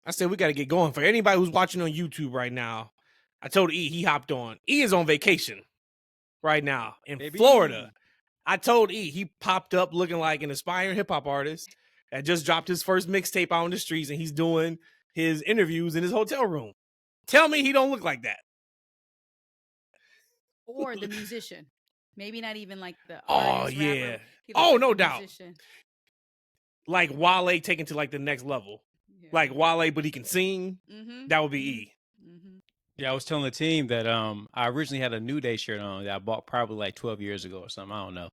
I said we got to get going. For anybody who's watching on YouTube right now, I told E he hopped on. E is on vacation right now in Florida. I told E he popped up looking like an aspiring hip hop artist that just dropped his first mixtape out on the streets, and he's doing his interviews in his hotel room. Tell me he don't look like that. Or the musician. Maybe not even like the artist, yeah. Oh, no doubt. Musician. Like Wale taken to like the next level. Yeah. Like Wale, but he can sing. Mm-hmm. That would be E. Mm-hmm. Yeah, I was telling the team that I originally had a New Day shirt on that I bought probably like 12 years ago or something. I don't know.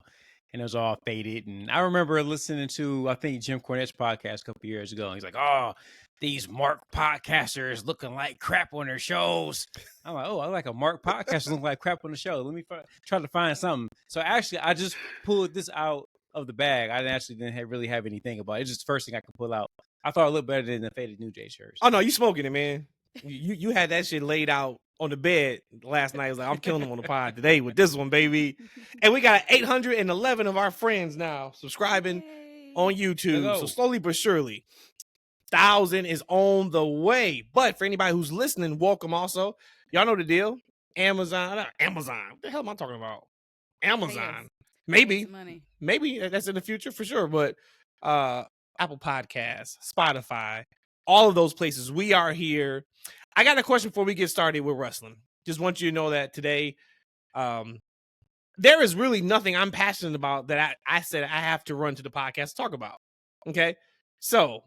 And it was all faded. And I remember listening to, I think, Jim Cornette's podcast a couple of years ago. And he's like, oh, these Mark podcasters looking like crap on their shows. I'm like, oh, I like a Mark podcaster looking like crap on the show. Let me try to find something. So actually, I just pulled this out of the bag. I didn't really have anything about it. It's just the first thing I could pull out. I thought it looked better than the faded New Day shirts. Oh, no, you smoking it, man. You had that shit laid out on the bed last night. I was like, I'm killing them on the pod today with this one, baby. And we got 811 of our friends now subscribing on YouTube. So slowly but surely, 1,000 is on the way. But for anybody who's listening, welcome also. Y'all know the deal. Amazon. What the hell am I talking about? Amazon. Maybe that's in the future for sure. But Apple Podcasts, Spotify, all of those places. We are here. I got a question before we get started with wrestling. Just want you to know that today, there is really nothing I'm passionate about that I said I have to run to the podcast to talk about. Okay? So.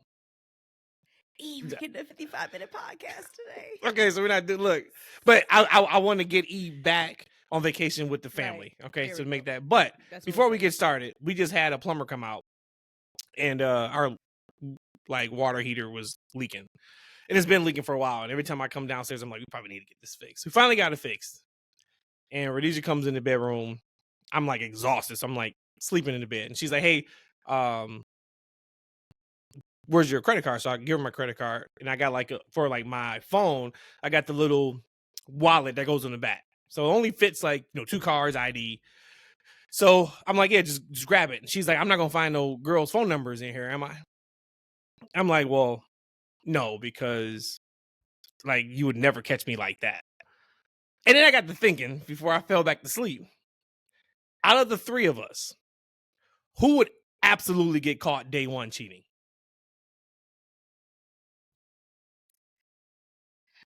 We're getting a 55-minute podcast today. Okay, so we're not doing, look. But I want to get Eve back on vacation with the family. Right. Okay, so make that. But before we get started, we just had a plumber come out. And our water heater was leaking. And it's been leaking for a while. And every time I come downstairs, I'm like, we probably need to get this fixed. We finally got it fixed. And Rhodesia comes in the bedroom. I'm like exhausted. So I'm like sleeping in the bed. And she's like, hey, where's your credit card? So I give her my credit card. And I got for my phone, I got the little wallet that goes in the back. So it only fits 2 cards, ID. So I'm like, yeah, just grab it. And she's like, I'm not going to find no girls' phone numbers in here, am I? I'm like, well, no, because you would never catch me like that. And then I got to thinking before I fell back to sleep, out of the 3 of us, who would absolutely get caught day one cheating?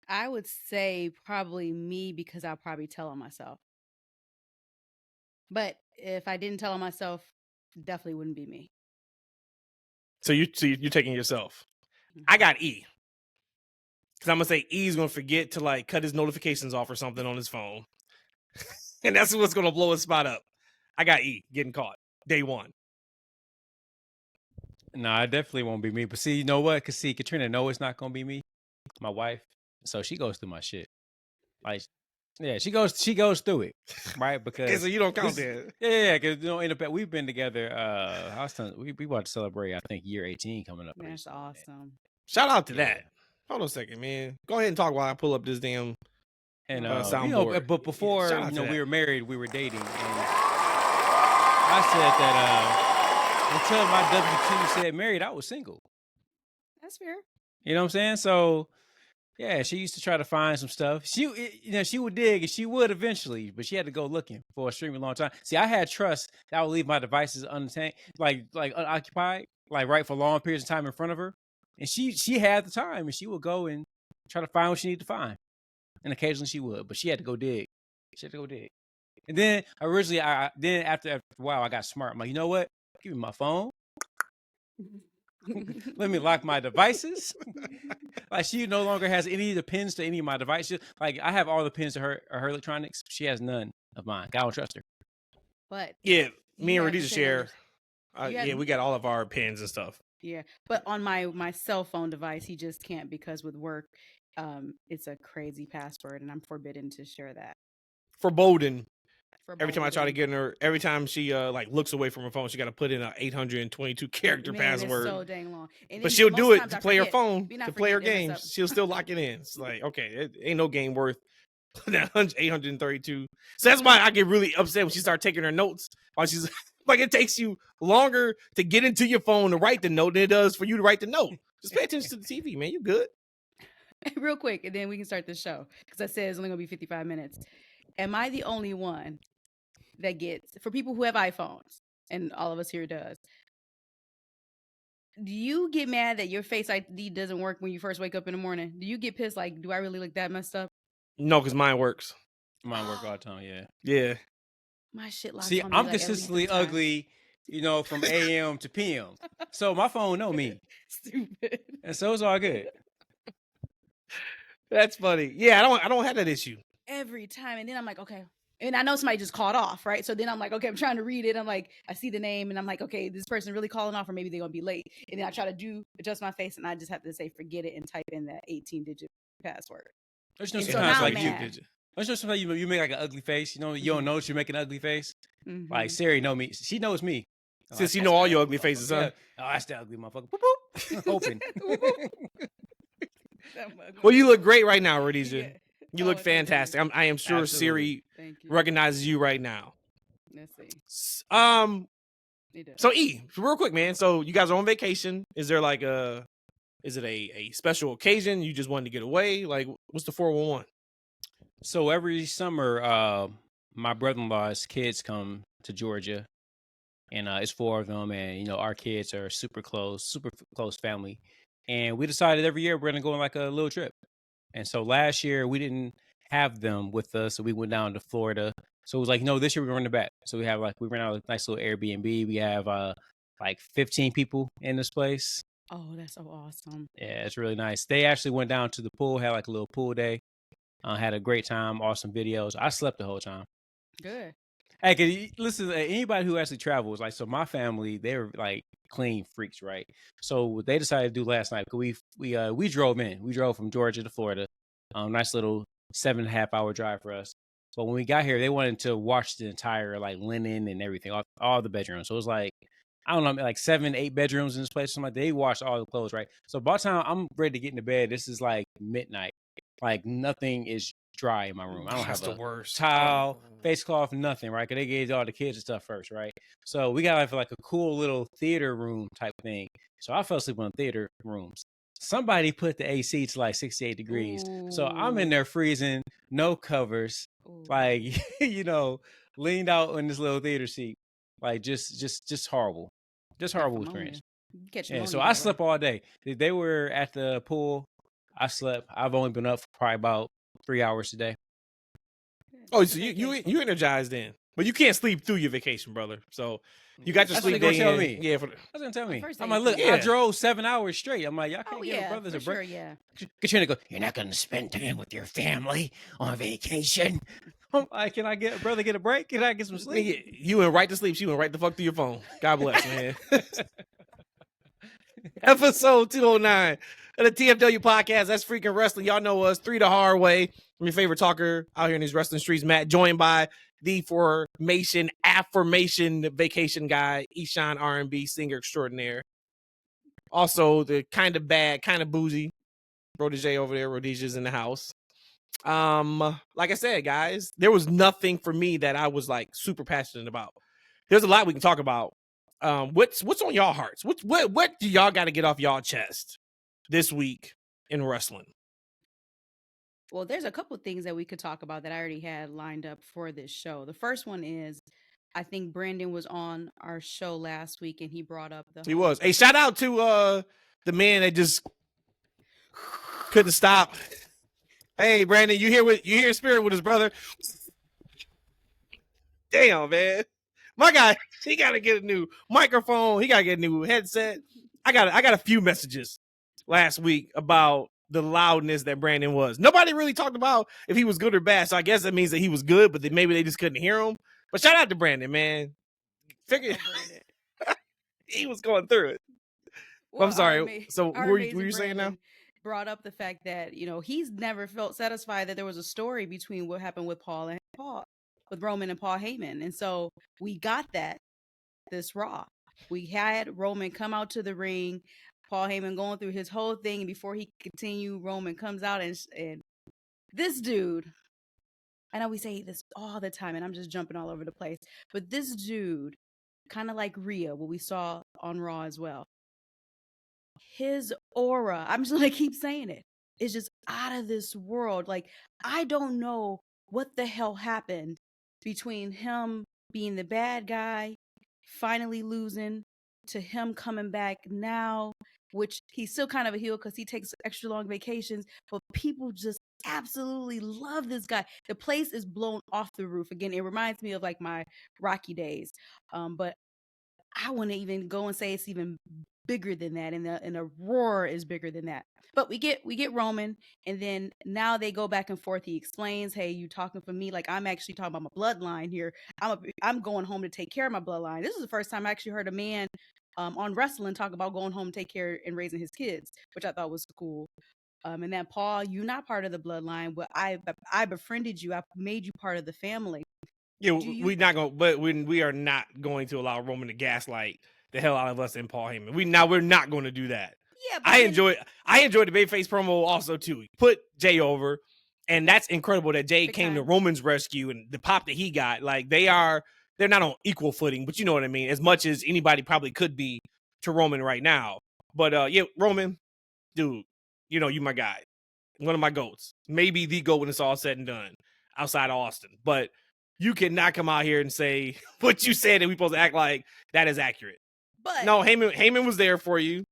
I would say probably me, because I'll probably tell on myself. But if I didn't tell on myself, definitely wouldn't be me. So you're taking yourself. Mm-hmm. I got E. Because I'm going to say E's going to forget to cut his notifications off or something on his phone. And that's what's going to blow his spot up. I got E getting caught day one. No, I definitely won't be me. But see, you know what? Because Katrina knows it's not going to be me. My wife. So she goes through my shit. Yeah, she goes through it, right? Because okay, so you don't count that. Yeah, because we've been together. We about to celebrate, I think, year 18 coming up. That's awesome. Shout out to that. Hold on a second, man. Go ahead and talk while I pull up this damn soundboard. But before we were married, we were dating, and I said that until my W2 said married, I was single. That's fair. You know what I'm saying? So. Yeah, she used to try to find some stuff. She would dig, and she would eventually, but she had to go looking for a extremely long time. See, I had trust that I would leave my devices unoccupied, right for long periods of time in front of her, and she had the time, and she would go and try to find what she needed to find, and occasionally she would, but she had to go dig. And then originally, after a while, I got smart. I'm like, you know what? Give me my phone. Let me lock my devices. She no longer has any of the pins to any of my devices. I have all the pins to her electronics. She has none of mine. I don't trust her. But yeah, me and Rhodesia share. We got all of our pins and stuff. Yeah, but on my cell phone device, he just can't, because with work, it's a crazy password, and I'm forbidden to share that. Forbidden. Every time I try to get in her, every time she looks away from her phone, she got to put in an 822 character password. It's so dang long. But she'll do it to play her phone, to play her games. She'll still lock it in. It's like, okay, it ain't no game worth that 832. So that's why I get really upset when she starts taking her notes. While she's it takes you longer to get into your phone to write the note than it does for you to write the note. Just pay attention to the TV, man. You good? real quick, and then we can start the show because I said it's only gonna be 55 minutes. Am I the only one that gets, for people who have iPhones, and all of us here does, do you get mad that your Face ID doesn't work when you first wake up in the morning? Do you get pissed like, do I really look that messed up? No, because mine works. Mine work all the time. Yeah. Yeah. My shit locks See, on me I'm like every consistently 3 times. ugly, from AM to PM. So my phone know me. Stupid. And so it's all good. That's funny. Yeah, I don't have that issue. Every time. And then I'm like, okay. And I know somebody just called off, right? So then I'm like, okay, I'm trying to read it. I'm like, I see the name and I'm like, okay, this person really calling off, or maybe they're going to be late. And then I try to adjust my face, and I just have to say, forget it, and type in that 18-digit password. There's no And so sometimes now like I'm you. mad. There's no sometimes you make like an ugly face. You don't know that you make an ugly face. Mhm. Like Siri know me. She knows me. Since you know all your ugly faces, huh? Yeah. Oh, that's the ugly motherfucker. Boop, boop. Open. Well, you look great right now, Rhodesia. Yeah. You look Oh, thank you. fantastic. I am sure Absolutely. Siri Thank you. recognizes you right now. Let's see. So It does. E, real quick, man. So you guys are on vacation. Is there like is it a special occasion? You just wanted to get away? Like, what's the 411? So every summer, my brother-in-law's kids come to Georgia, and it's 4 of them, and our kids are super close family, and we decided every year we're gonna go on like a little trip. And so last year we didn't have them with us, so we went down to Florida. So it was like, no, this year we're running back. So we rent out a nice little Airbnb. We have like 15 people in this place. Oh, that's so awesome. Yeah, it's really nice. They actually went down to the pool, had like a little pool day. Had a great time, awesome videos. I slept the whole time. Good. Hey, 'cause listen, anybody who actually travels, like, so my family, they're like clean freaks, right? So what they decided to do last night, 'cause we drove in. We drove from Georgia to Florida. Nice little 7.5 hour drive for us. But when we got here, they wanted to wash the entire like linen and everything, all the bedrooms. So it was like, I don't know, like 7-8 bedrooms in this place. Something like they washed all the clothes, right? So by the time I'm ready to get into bed, this is like midnight. Like nothing is dry in my room. I don't That's have the a worst. towel, face cloth, nothing, right? Because they gave all the kids and stuff first, right? So we got like a cool little theater room type thing. So I fell asleep on theater rooms. Somebody put the AC to like 68 degrees. So I'm in there freezing, no covers, Ooh. like, leaned out in this little theater seat. Like just horrible. Just horrible experience. Catch Yeah, pneumonia so that I way. slept all day. They were at the pool. I slept. I've only been up for probably about 3 hours today. Oh, so you energized then, but you can't sleep through your vacation, brother. So you got your That's what sleep they day gonna tell in. me. Yeah, That's gonna tell me. first I'm day like, look, you I did. drove 7 hours straight. I'm like, y'all can't Oh give yeah, brothers for a break. sure, yeah. Katrina go, you're not gonna spend time with your family on vacation. I'm like, can I get a break? Can I get some sleep? Nigga, you went right to sleep. She went right the fuck to your phone. God bless, man. Episode 209 of the TFW podcast. That's freaking wrestling. Y'all know us. 3 the hard way. I'm your favorite talker out here in these wrestling streets, Matt, joined by the affirmation vacation guy, Eshaun, R&B singer extraordinaire. Also, the kind of bad, kind of boozy Rhodesia over there. Rhodesia's in the house. Like I said, guys, there was nothing for me that I was like super passionate about. There's a lot we can talk about. What's on y'all hearts? What do y'all got to get off y'all chest this week in wrestling? Well, there's a couple of things that we could talk about that I already had lined up for this show. The first one is, I think Brandon was on our show last week and he brought up He was. Hey, shout out to the man that just couldn't stop. Hey, Brandon, you hear Spirit with his brother? Damn, man. My guy, he got to get a new microphone. He got to get a new headset. I got a few messages last week about the loudness that Brandon was. Nobody really talked about if he was good or bad. So I guess that means that he was good, but then maybe they just couldn't hear him. But shout out to Brandon, man. He was going through it. Well, I'm sorry. So what were you saying now? Brought up the fact that, he's never felt satisfied that there was a story between what happened with with Roman and Paul Heyman. And so we got that this Raw. We had Roman come out to the ring, Paul Heyman going through his whole thing, and before he could continue, Roman comes out and this dude, I know we say this all the time and I'm just jumping all over the place, but this dude, kind of like Rhea, what we saw on Raw as well, his aura, I'm just going to keep saying it, is just out of this world. Like, I don't know what the hell happened between him being the bad guy, finally losing, to him coming back now, which he's still kind of a heel because he takes extra long vacations, but people just absolutely love this guy. The place is blown off the roof. Again, it reminds me of like my Rocky days. But I want to even go and say it's even bigger than that, and the roar is bigger than that. But we get Roman, and then now they go back and forth. He explains, "Hey, you talking for me? Like, I'm actually talking about my bloodline here. I'm going home to take care of my bloodline." This is the first time I actually heard a man on wrestling talk about going home to take care and raising his kids, which I thought was cool. And then, Paul, you're not part of the bloodline, but I befriended you. I made you part of the family. Yeah, Do you? we not going, but we are not going to allow Roman to gaslight the hell out of us and Paul Heyman. We're not going to do that. Yeah, but I enjoyed the babyface promo also too. He put Jay over, and that's incredible that Jay Big came to time. Roman's rescue and the pop that he got. Like, they're not on equal footing, but you know what I mean. As much as anybody probably could be to Roman right now, but yeah, Roman, dude, you know you my guy, one of my goats, maybe the goat when it's all said and done, outside of Austin. But you cannot come out here and say what you said and we supposed to act like that is accurate. But No, Heyman was there for you.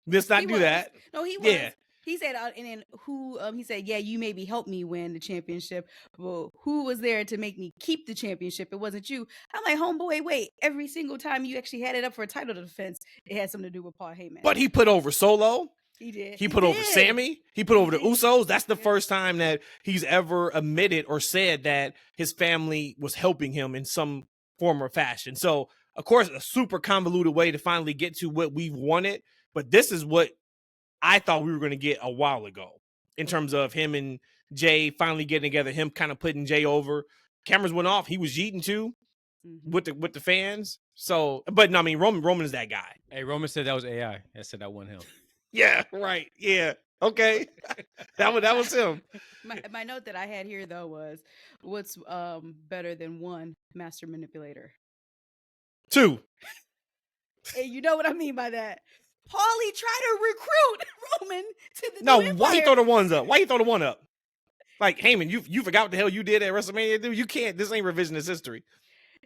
Let's not he do was. that. No, he was. Yeah. He said, and then who? He said, "Yeah, you maybe helped me win the championship. Well, who was there to make me keep the championship? It wasn't you." I'm like, homeboy, wait. Every single time you actually had it up for a title defense, it had something to do with Paul Heyman. But he put over Solo. He did. He put over did. Sammy. He put over the did. Usos. That's the Yeah. first time that he's ever admitted or said that his family was helping him in some form or fashion. So, of course, a super convoluted way to finally get to what we've wanted. But this is what I thought we were going to get a while ago in terms of him and Jay finally getting together, him kind of putting Jay over. Cameras went off. He was yeeting too with the fans. So, but no, I mean, Roman is that guy. Hey, Roman said that was AI. I said that wasn't him. Yeah, right. Yeah. Okay. that was him. My note that I had here though was, what's better than one master manipulator? 2. And you know what I mean by that. Paulie tried to recruit Roman to the No, new why you Empire. throw the ones up? Why you throw the one up? Like, Heyman, you forgot what the hell you did at WrestleMania, dude. You can't. This ain't revisionist history.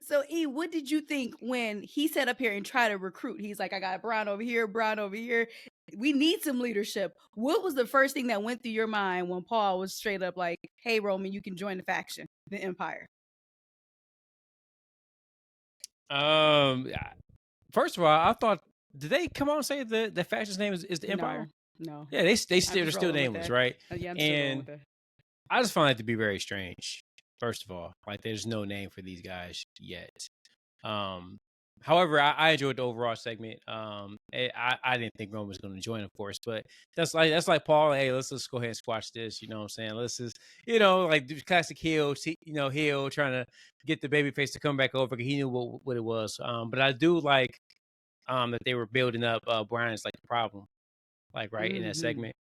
So, E, what did you think when he sat up here and tried to recruit? He's like, I got Braun over here, Braun over here. We need some leadership. What was the first thing that went through your mind when Paul was straight up like, hey, Roman, you can join the faction, the Empire? First of all, I thought, did they come out and say the faction's name is the Empire? No. Yeah, they're still rolling with nameless, that. right? Yeah, I'm still rolling with And that. I just find that to be very strange. First of all, like there's no name for these guys yet. However, I enjoyed the overall segment. I didn't think Roman was going to join, of course, but that's like Paul. Hey, let's go ahead and squash this. You know what I'm saying? Let's just, like the classic heel, heel trying to get the babyface to come back over. He knew what it was. But I do like that they were building up Brian as like the problem, like right in that segment.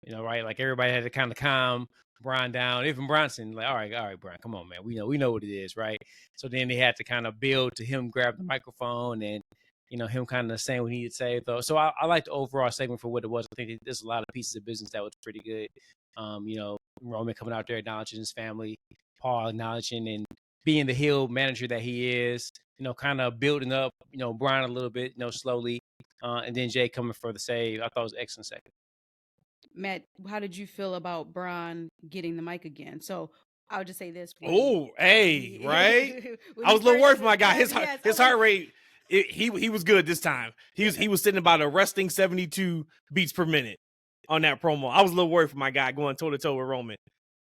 Right? Like everybody had to kind of calm Brian down. Even Bronson, like, all right, Brian, come on, man. We know what it is, right? So then they had to kind of build to him grab the microphone and him kind of saying what he needed to say though. So I like the overall segment for what it was. I think there's a lot of pieces of business that was pretty good. Roman coming out there acknowledging his family, Paul acknowledging and being the heel manager that he is, kind of building up, Brian a little bit, slowly. And then Jay coming for the save. I thought it was an excellent segment. Matt, how did you feel about Braun getting the mic again? So I'll just say this. Oh, hey, right? I was a little worried for my guy. His heart rate, he was good this time. He was sitting about a resting 72 beats per minute on that promo. I was a little worried for my guy going toe to toe with Roman,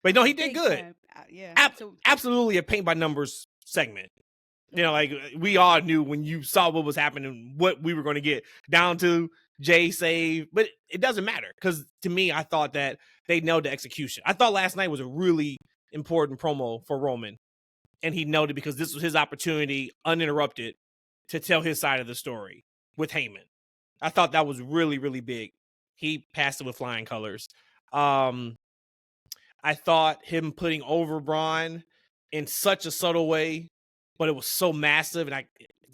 but no, he did good. Yeah, absolutely a paint by numbers segment. Like we all knew when you saw what was happening, what we were going to get down to Jay save, but it doesn't matter because to me, I thought that they nailed the execution. I thought last night was a really important promo for Roman, and he nailed it because this was his opportunity, uninterrupted, to tell his side of the story with Heyman. I thought that was really, really big. He passed it with flying colors. I thought him putting over Braun in such a subtle way, but it was so massive, and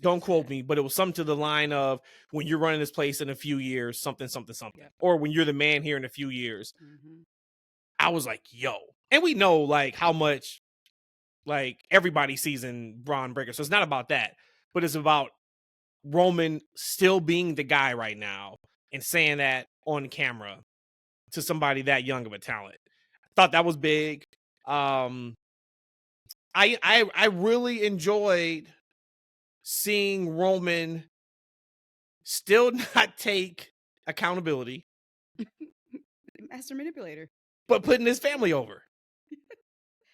Don't quote me, but it was something to the line of when you're running this place in a few years, something, something, something. Yep. Or when you're the man here in a few years. Mm-hmm. I was like, yo. And we know like how much like everybody sees in Braun Breaker. So it's not about that, but it's about Roman still being the guy right now and saying that on camera to somebody that young of a talent. I thought that was big. I really enjoyed seeing Roman still not take accountability, Master manipulator. but putting his family over.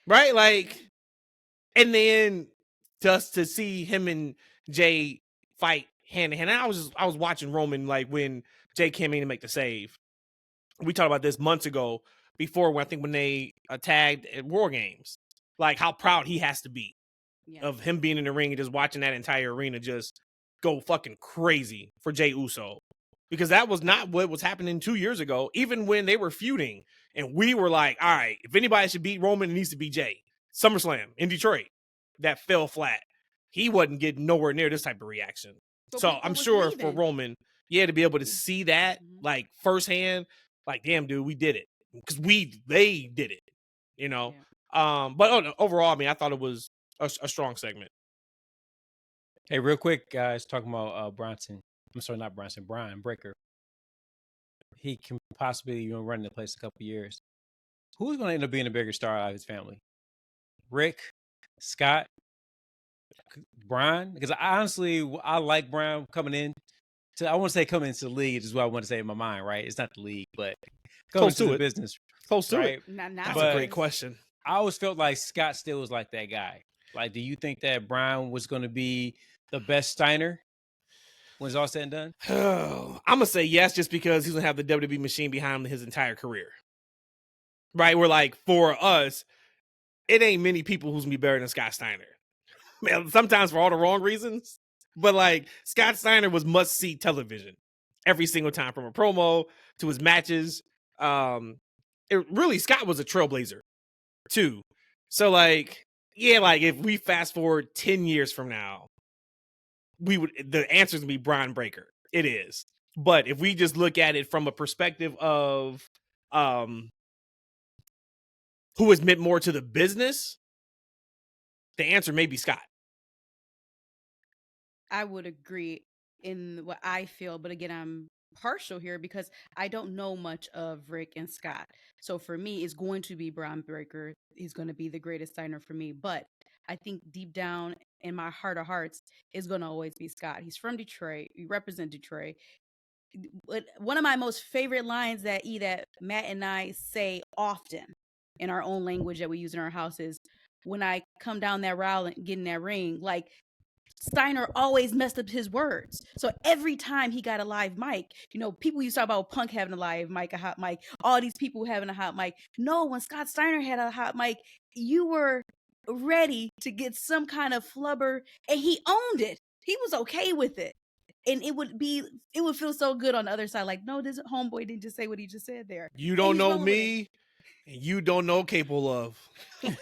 Right? Like, and then just to see him and Jay fight hand in hand. And I was watching Roman like when Jay came in to make the save. We talked about this months ago before when I think when they tagged at War Games. Like how proud he has to be of him being in the ring and just watching that entire arena just go fucking crazy for Jey Uso. Because that was not what was happening 2 years ago, even when they were feuding. And we were like, all right, if anybody should beat Roman, it needs to be Jey. SummerSlam in Detroit, that fell flat. He wasn't getting nowhere near this type of reaction. But so people I'm was sure leaving. for Roman, to be able to see that like firsthand, like, damn, dude, we did it. Because they did it, you know? Yeah. But overall, I mean, I thought it was a strong segment. Hey, real quick, guys, talking about Brian Breaker. He can possibly run the place a couple years. Who's going to end up being a bigger star out of his family? Rick, Scott, Brian? Because I like Brian coming in. I want to say coming into the league is what I want to say in my mind, right? It's not the league, but coming Close to to the it. business. Close to right? it. That's a great question. I always felt like Scott still was like that guy. Like, do you think that Brian was going to be the best Steiner when it's all said and done? I'm gonna say yes, just because he's gonna have the WWE machine behind him his entire career. Right? We're like, for us, it ain't many people who's gonna be better than Scott Steiner. Man, sometimes for all the wrong reasons. But like Scott Steiner was must-see television every single time, from a promo to his matches. Scott was a trailblazer too. So like, like if we fast forward 10 years from now, the answer is gonna be Brian Breaker. It is. But if we just look at it from a perspective of who has meant more to the business, the answer may be Scott. I would agree in what I feel, but again, I'm partial here because I don't know much of Rick and Scott. So for me, it's going to be Braun Breaker. He's going to be the greatest Steiner for me. But I think deep down in my heart of hearts, it's going to always be Scott. He's from Detroit. We represent Detroit. One of my most favorite lines that Matt and I say often in our own language that we use in our house is, when I come down that aisle and get in that ring, like, Steiner always messed up his words. So every time he got a live mic, people used to talk about Punk having a live mic, a hot mic, all these people having a hot mic. No, when Scott Steiner had a hot mic, you were ready to get some kind of flubber, and he owned it. He was okay with it. And it would feel so good on the other side. Like, no, this homeboy didn't just say what he just said there. You don't know me, and you don't know capable of. Boy,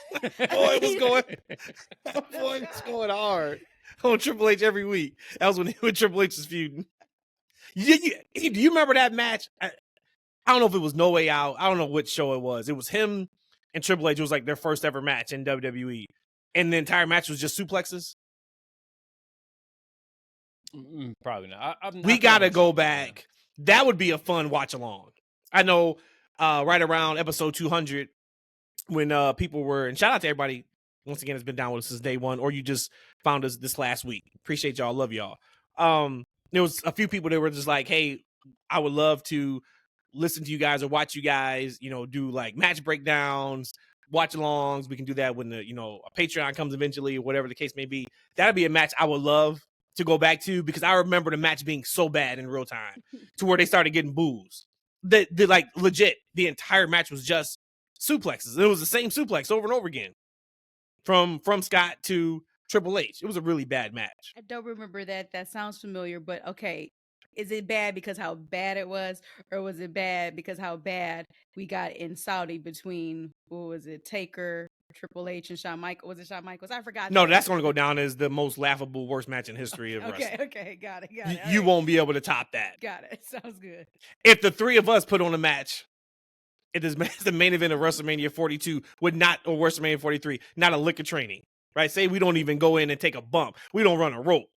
it's going hard on Triple H every week. That was when Triple H was feuding. Do you remember that match? I don't know if it was No Way Out. I don't know which show it was. It was him and Triple H. It was like their first ever match in WWE. And the entire match was just suplexes. Probably not. We got to go back. That would be a fun watch along. I know right around episode 200 when people were, and shout out to everybody once again has been down with us since day one, or you just found us this last week. Appreciate y'all. Love y'all. There was a few people that were just like, hey, I would love to listen to you guys or watch you guys, do like match breakdowns, watch alongs. We can do that when a Patreon comes eventually, or whatever the case may be. That'd be a match I would love to go back to, because I remember the match being so bad in real time to where they started getting boos. The like legit, the entire match was just suplexes. It was the same suplex over and over again from Scott to Triple H. It was a really bad match. I don't remember that. That sounds familiar, but okay. Is it bad because how bad it was, or was it bad because how bad we got in Saudi between, what was it, Taker Triple H and Shawn Michaels. Was it Shawn Michaels? I forgot. No, that's going to go down as the most laughable, worst match in history of wrestling. Okay, got it. You won't be able to top that. Got it. Sounds good. If the three of us put on a match, it is the main event of WrestleMania 42 or WrestleMania 43, not a lick of training, right? Say we don't even go in and take a bump. We don't run a rope.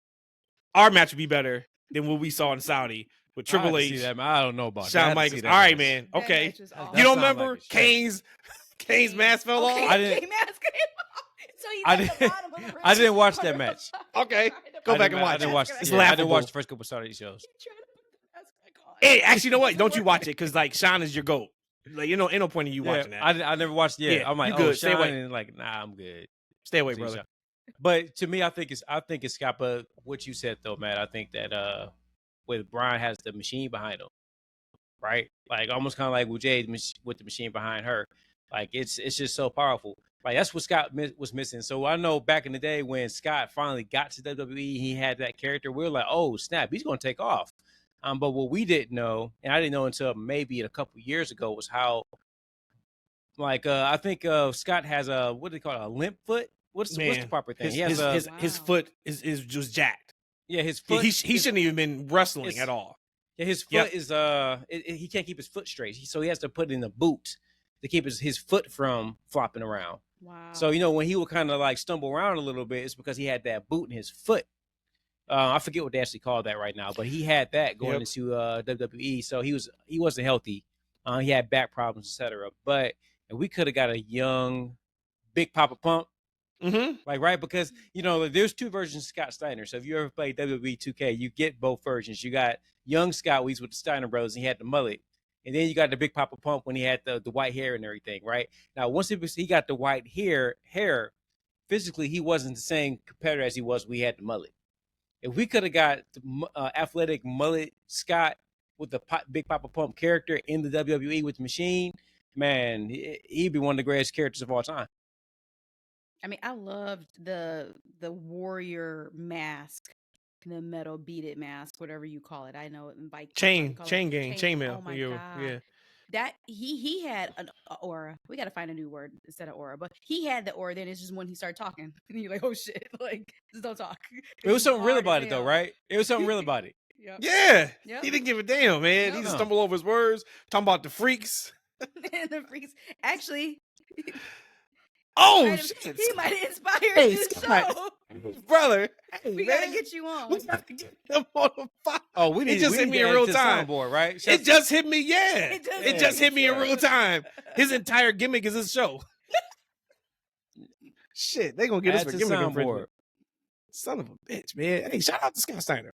Our match would be better than what we saw in Saudi with Triple H. See that, man. I don't know about Shawn that. Michaels. All right, man. Okay. You don't remember Kane's mask fell off? I didn't. So he's at the bottom of the ring. I didn't watch that match. Okay. Go back and watch it. It's I laughable. didn't watch the first couple Saudi shows. Hey, actually, you know what? Don't you watch it? Because, like, Shawn is your GOAT. Like, ain't no point in you watching that. I never watched it. Yeah, I'm like, you good. Stay Shawn, away. and like, nah, I'm good. Stay away, See, brother. Shawn. But to me, I think it's Scott. But what you said though, Matt, I think that with Brian has the machine behind him, right? Like almost kind of like with Jade with the machine behind her. Like it's just so powerful. Like that's what Scott was missing. So I know back in the day when Scott finally got to WWE, he had that character. We were like, oh snap, he's gonna take off. But what we didn't know, and I didn't know until maybe a couple years ago, was how, like, I think Scott has a, what do they call it, a limp foot? What's the proper thing? His foot is just jacked. Yeah, his foot. He shouldn't even been wrestling at all. Yeah, his foot is he can't keep his foot straight, so he has to put it in a boot to keep his foot from flopping around. Wow. So when he would kind of like stumble around a little bit, it's because he had that boot in his foot. I forget what they actually call that right now, but he had that going into WWE. So he wasn't healthy. He had back problems, etc. But we could have got a young Big Papa Pump. Mm-hmm. Like, right? Because, there's two versions of Scott Steiner. So if you ever played WWE 2K, you get both versions. You got young Scott Weeks with the Steiner brothers, and he had the mullet. And then you got the Big Papa Pump when he had the white hair and everything, right? Now, once he got the white hair, physically, he wasn't the same competitor as he was when he had the mullet. If we could have got the athletic mullet Scott with the Big Papa Pump character in the WWE with the machine, man, he'd be one of the greatest characters of all time. I mean, I loved the warrior mask, the metal beaded mask, whatever you call it. I know it in bike chain mail. Oh my god! Yeah. That he had an aura. We got to find a new word instead of aura, but he had the aura. Then it's just when he started talking, and you're like, oh shit, like just don't talk. It was something real about it though, right? It was something real about it. Yep. Yeah. Yep. He didn't give a damn, man. Yep. He just stumbled over his words, talking about the freaks. And the freaks. Actually. Oh shit! He might have inspired this show, brother. Hey, we gotta get you on. We gotta get him on the fire. Oh, we need. It just hit me in real time. Board, right? It just hit me. Yeah, it just hit me in real show. time. His entire gimmick is his show. Shit, they gonna get us for gimmick infringement. Son of a bitch, man. Hey, shout out to Scott Steiner.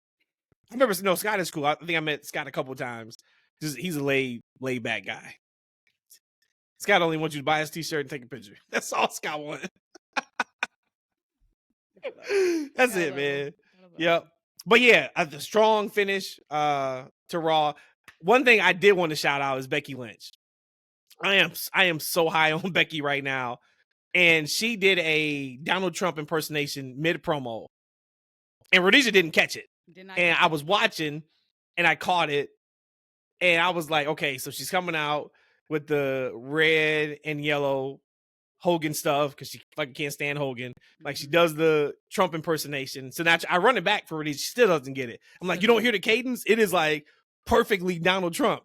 I remember. No, Scott is cool. I think I met Scott a couple times. He's a laid back guy. Scott only wants you to buy his t-shirt and take a picture. That's all Scott wanted. That's it, man. Yep. But yeah, the strong finish to Raw. One thing I did want to shout out is Becky Lynch. I am so high on Becky right now. And she did a Donald Trump impersonation mid-promo. And Rhodesia didn't catch it. And I was watching and I caught it. And I was like, okay, so she's coming out with the red and yellow Hogan stuff because she fucking can't stand Hogan. Like she does the Trump impersonation. So now I run it back for Rhodesia. She still doesn't get it. I'm like, you don't hear the cadence? It is like perfectly Donald Trump.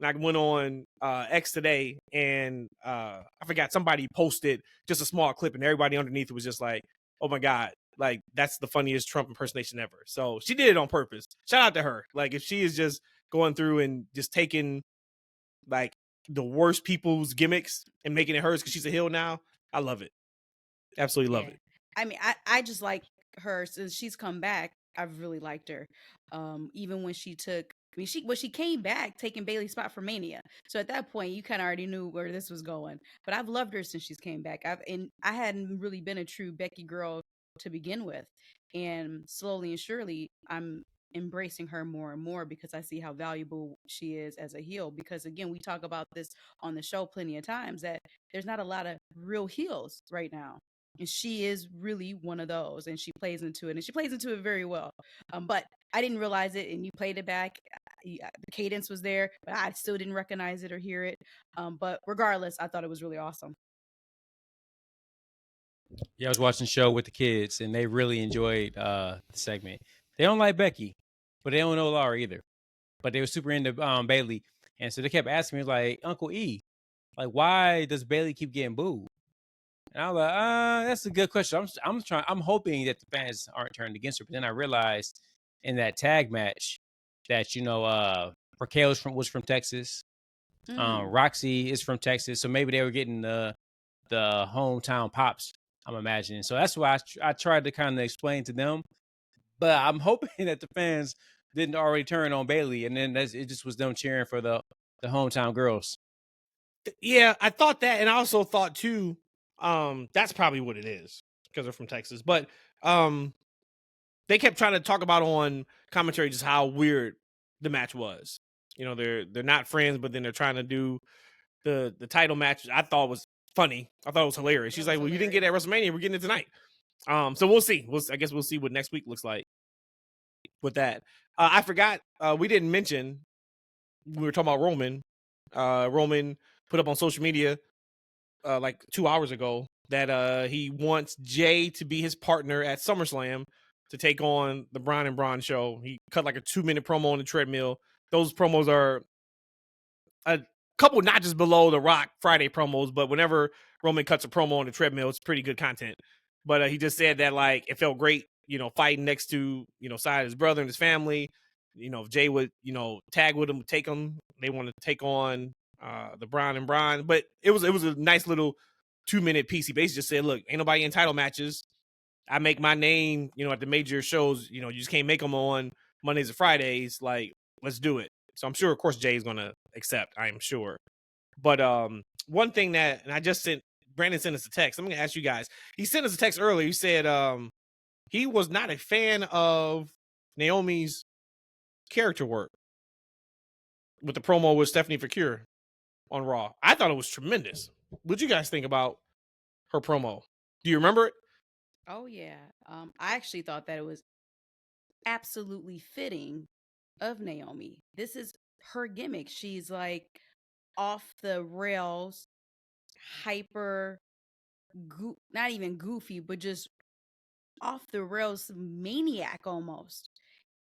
And I went on X today and I forgot somebody posted just a small clip and everybody underneath it was just like, oh my God, like that's the funniest Trump impersonation ever. So she did it on purpose. Shout out to her. Like if she is just going through and just taking like the worst people's gimmicks and making it hers because she's a heel now. I love it. Absolutely love it. I mean, I just like her since she's come back. I've really liked her. Even when she came back taking Bayley's spot for Mania. So at that point, you kind of already knew where this was going. But I've loved her since she's came back. I hadn't really been a true Becky girl to begin with, and slowly and surely, I'm embracing her more and more because I see how valuable she is as a heel. Because again, we talk about this on the show plenty of times that there's not a lot of real heels right now. And she is really one of those, and she plays into it, and she plays into it very well. But I didn't realize it, and you played it back. The cadence was there, but I still didn't recognize it or hear it. But regardless, I thought it was really awesome. Yeah, I was watching the show with the kids, and they really enjoyed the segment. They don't like Becky, but they don't know Laura either. But they were super into Bailey, and so they kept asking me like, Uncle E, like, why does Bailey keep getting booed? And I was like, that's a good question. I'm hoping that the fans aren't turned against her. But then I realized in that tag match that Raquel was from Texas. Roxy is from Texas, so maybe they were getting the hometown pops. I'm imagining. So that's why I tried to kind of explain to them. But I'm hoping that the fans didn't already turn on Bailey, and then it just was them cheering for the hometown girls. Yeah, I thought that, and I also thought too, that's probably what it is because they're from Texas. But they kept trying to talk about on commentary just how weird the match was. You know, they're not friends, but then they're trying to do the title match. I thought was funny. I thought it was hilarious. She's like, "Well, you didn't get it at WrestleMania. We're getting it tonight." So we'll see. I guess we'll see what next week looks like with that. I forgot we didn't mention we were talking about Roman. Roman put up on social media like 2 hours ago that he wants Jay to be his partner at SummerSlam to take on the Braun and Braun show. He cut like a 2-minute promo on the treadmill. Those promos are a couple notches below the Rock Friday promos, but whenever Roman cuts a promo on the treadmill, it's pretty good content. But he just said that like it felt great, fighting next to side of his brother and his family. If Jay would tag with him, take him. They want to take on the Braun and Braun, but it was a nice little 2-minute piece. He basically just said, "Look, ain't nobody in title matches. I make my name, at the major shows. You just can't make them on Mondays and Fridays. Like, let's do it." So I'm sure, of course, Jay's gonna accept. I am sure. But one thing that, and I just sent Brandon sent us a text. I'm gonna ask you guys. He sent us a text earlier. He said he was not a fan of Naomi's character work with the promo with Stephanie Fekir on Raw. I thought it was tremendous. What'd you guys think about her promo? Do you remember it? Oh yeah. I actually thought that it was absolutely fitting of Naomi. This is her gimmick. She's like off the rails, hyper, not even goofy, but just off the rails maniac almost.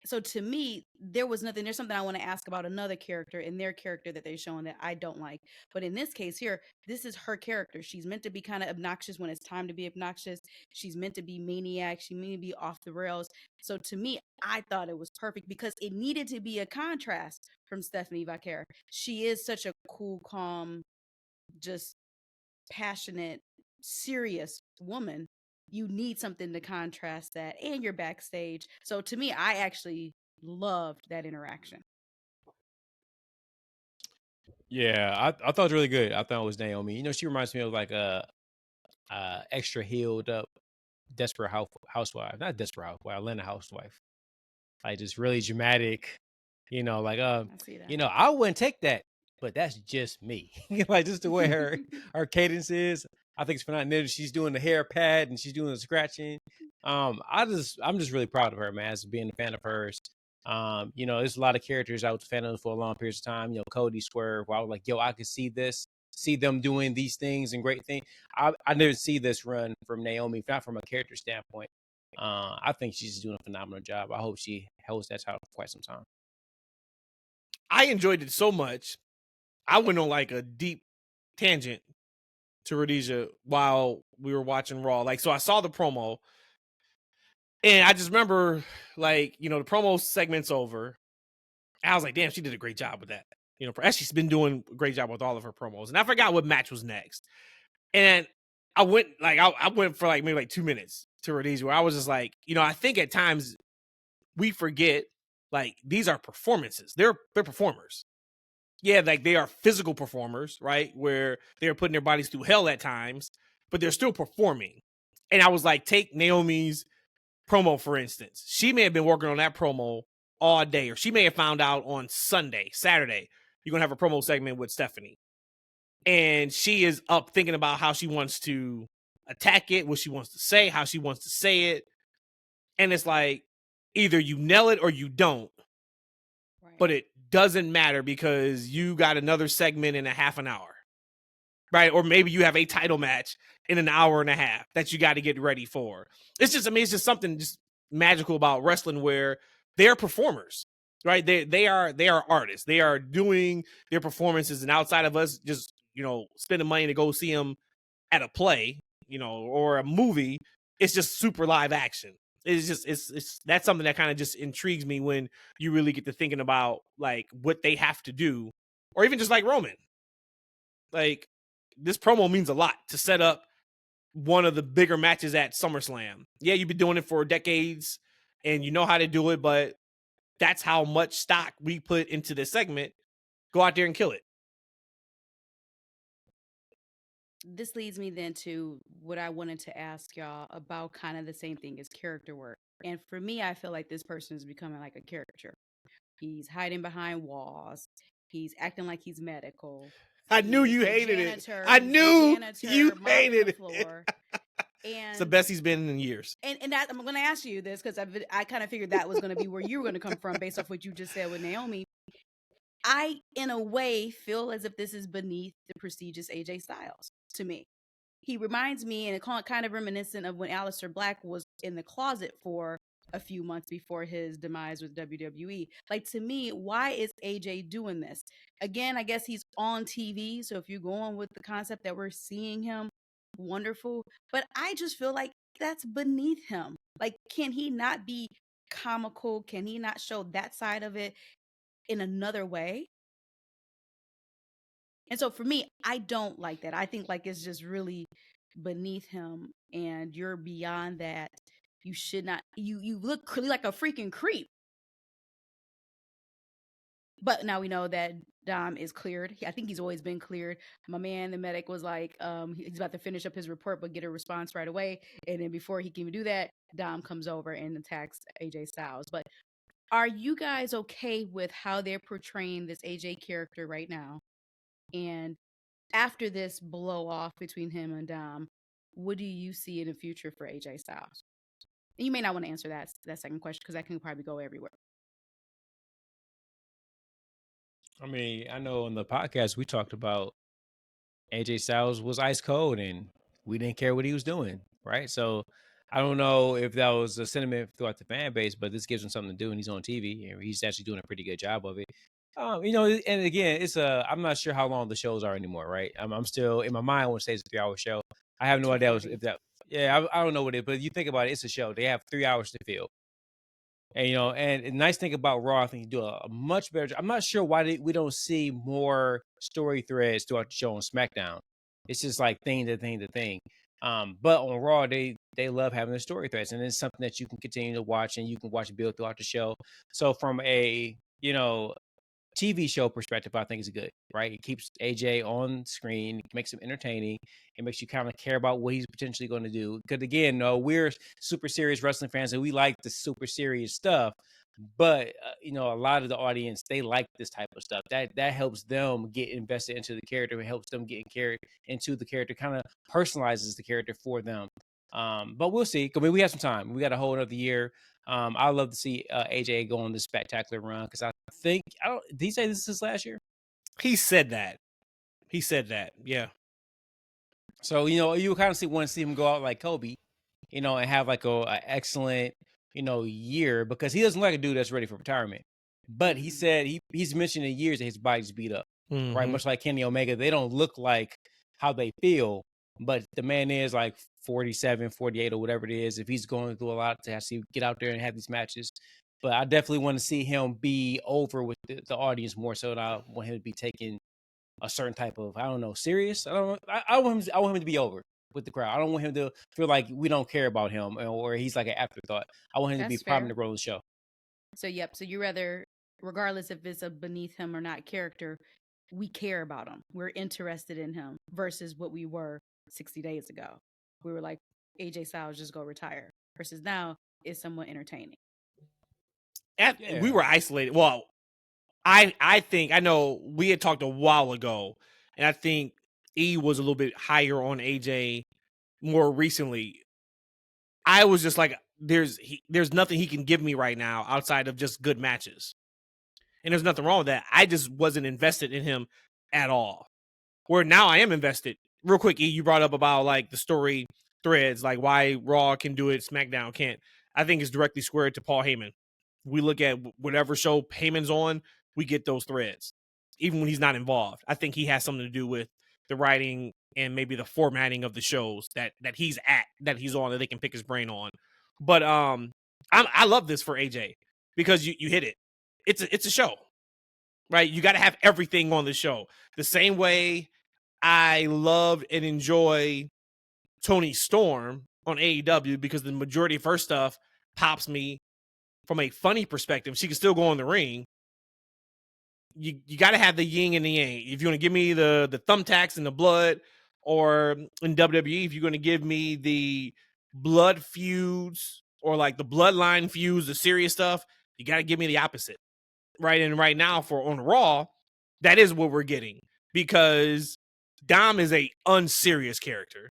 So to me, there was nothing. There's something I want to ask about another character in their character that they're showing that I don't like. But in this case here, this is her character. She's meant to be kind of obnoxious when it's time to be obnoxious. She's meant to be maniac. She meant to be off the rails. So to me, I thought it was perfect because it needed to be a contrast from Stephanie Vaquer. She is such a cool, calm, just passionate, serious woman. You need something to contrast that, and you're backstage. So to me, I actually loved that interaction. Yeah, I thought it was really good. I thought it was Naomi. She reminds me of like a extra healed up desperate housewife, not desperate housewife, Atlanta housewife. Like just really dramatic. Like I see that. I wouldn't take that, but that's just me. Like just the way her cadence is. I think it's phenomenal. She's doing the hair pad and she's doing the scratching. I'm just really proud of her, man, as being a fan of hers. There's a lot of characters I was a fan of for a long period of time. Cody, Swerve, where I was like, yo, I could see them doing these things and great things. I never see this run from Naomi, not from a character standpoint. I think she's doing a phenomenal job. I hope she holds that title for quite some time. I enjoyed it so much. I went on like a deep tangent to Rhodesia while we were watching Raw. Like, so I saw the promo, and I just remember, like, the promo segment's over. I was like, damn, she did a great job with that. She's been doing a great job with all of her promos. And I forgot what match was next. And I went for like maybe like 2 minutes to Rhodesia where I was just like, I think at times we forget like these are performances. They're performers. Yeah, like they are physical performers, right? Where they're putting their bodies through hell at times, but they're still performing. And I was like, take Naomi's promo, for instance. She may have been working on that promo all day, or she may have found out on Saturday, you're going to have a promo segment with Stephanie. And she is up thinking about how she wants to attack it, what she wants to say, how she wants to say it. And it's like, either you nail it or you don't. Right. But it doesn't matter because you got another segment in a half an hour. right? Or maybe you have a title match in an hour and a half that you got to get ready for. It's just, I mean, it's just something just magical about wrestling where they're performers, right? They are artists. They are doing their performances, and outside of us just, you know, spending money to go see them at a play, you know, or a movie, it's just super live action. It's just, it's that's something that kind of just intrigues me when you really get to thinking about like what they have to do, or even just like Roman. Like, this promo means a lot to set up one of the bigger matches at SummerSlam. Yeah, you've been doing it for decades and you know how to do it, but that's how much stock we put into this segment. Go out there and kill it. This leads me then to what I wanted to ask y'all about, kind of the same thing as character work. And for me, I feel like this person is becoming like a caricature. He's hiding behind walls. He's acting like he's medical. I knew you hated it. I knew you hated it. It's the best he's been in years. And that, I'm going to ask you this because I kind of figured that was going to be where you were going to come from based off what you just said with Naomi. I, in a way, feel as if this is beneath the prestigious AJ Styles to me. He reminds me, and it's kind of reminiscent of when Aleister Black was in the closet for a few months before his demise with WWE. Like, to me, why is AJ doing this? Again, I guess he's on TV, so if you're going with the concept that we're seeing him, wonderful. But I just feel like that's beneath him. Like, can he not be comical? Can he not show that side of it in another way? And so for me, I don't like that. I think like it's just really beneath him, and you're beyond that. You should not, you look like a freaking creep. But now we know that Dom is cleared. I think he's always been cleared. My man, the medic, was like, he's about to finish up his report, but get a response right away. And then before he can even do that, Dom comes over and attacks AJ Styles. But are you guys okay with how they're portraying this AJ character right now? And after this blow off between him and Dom, what do you see in the future for AJ Styles? And you may not want to answer that second question because that can probably go everywhere. I mean, I know on the podcast we talked about AJ Styles was ice cold and we didn't care what he was doing, right? So I don't know if that was a sentiment throughout the fan base, but this gives him something to do, and he's on TV, and he's actually doing a pretty good job of it. You know, and again, I'm not sure how long the shows are anymore, right? I'm still in my mind when it says a 3-hour show. I have no idea if that. Yeah, I don't know what it is, but you think about it, it's a show. They have 3 hours to fill. And, you know, and the nice thing about Raw, I think you do a much better job. I'm not sure why we don't see more story threads throughout the show on SmackDown. It's just like thing to thing to thing. But on Raw, they love having the story threads, and it's something that you can continue to watch, and you can watch it build throughout the show. So from a, you know, TV show perspective, I think is good, right? It keeps AJ on screen, it makes him entertaining, it makes you kind of care about what he's potentially going to do. Because again, no, we're super serious wrestling fans and we like the super serious stuff, but you know, a lot of the audience, they like this type of stuff. That helps them get invested into the character. It helps them get into the character, kind of personalizes the character for them. But we'll see. I mean, we have some time. We got a whole another year. I'd love to see AJ go on this spectacular run because did he say this is last year? He said that. Yeah. So, you know, you kind of want to see him go out like Kobe, you know, and have like a excellent, you know, year, because he doesn't like a dude that's ready for retirement. But he said he's mentioned in years that his body's beat up, right? Much like Kenny Omega, they don't look like how they feel, but the man is like 47, 48 or whatever it is. If he's going through a lot to actually get out there and have these matches. But I definitely want to see him be over with the audience more so than I want him to be taking a certain type of, I don't know, serious. I want him to be over with the crowd. I don't want him to feel like we don't care about him or he's like an afterthought. I want him to be prominent role in the show. So, yep. So you rather, regardless if it's a beneath him or not character, we care about him. We're interested in him versus what we were 60 days ago. We were like, AJ Styles, just go retire. Versus now, it's somewhat entertaining. We were isolated. Well, I think, I know we had talked a while ago, and I think E was a little bit higher on AJ more recently. I was just like, there's nothing he can give me right now outside of just good matches. And there's nothing wrong with that. I just wasn't invested in him at all. Where now I am invested real quick, E, you brought up about like the story threads, like why Raw can do it, SmackDown can't. I think it's directly squared to Paul Heyman. We look at whatever show Heyman's on, we get those threads, even when he's not involved. I think he has something to do with the writing and maybe the formatting of the shows that he's on, that they can pick his brain on. But I love this for AJ because you hit it. It's a show, right? You got to have everything on the show. The same way I love and enjoy Toni Storm on AEW because the majority of her stuff pops me from a funny perspective. She can still go in the ring. You got to have the yin and the yang. If you're going to give me the thumbtacks and the blood, or in WWE, if you're going to give me the blood feuds or like the bloodline feuds, the serious stuff, you got to give me the opposite, right? And right now for on Raw, that is what we're getting because Dom is a unserious character.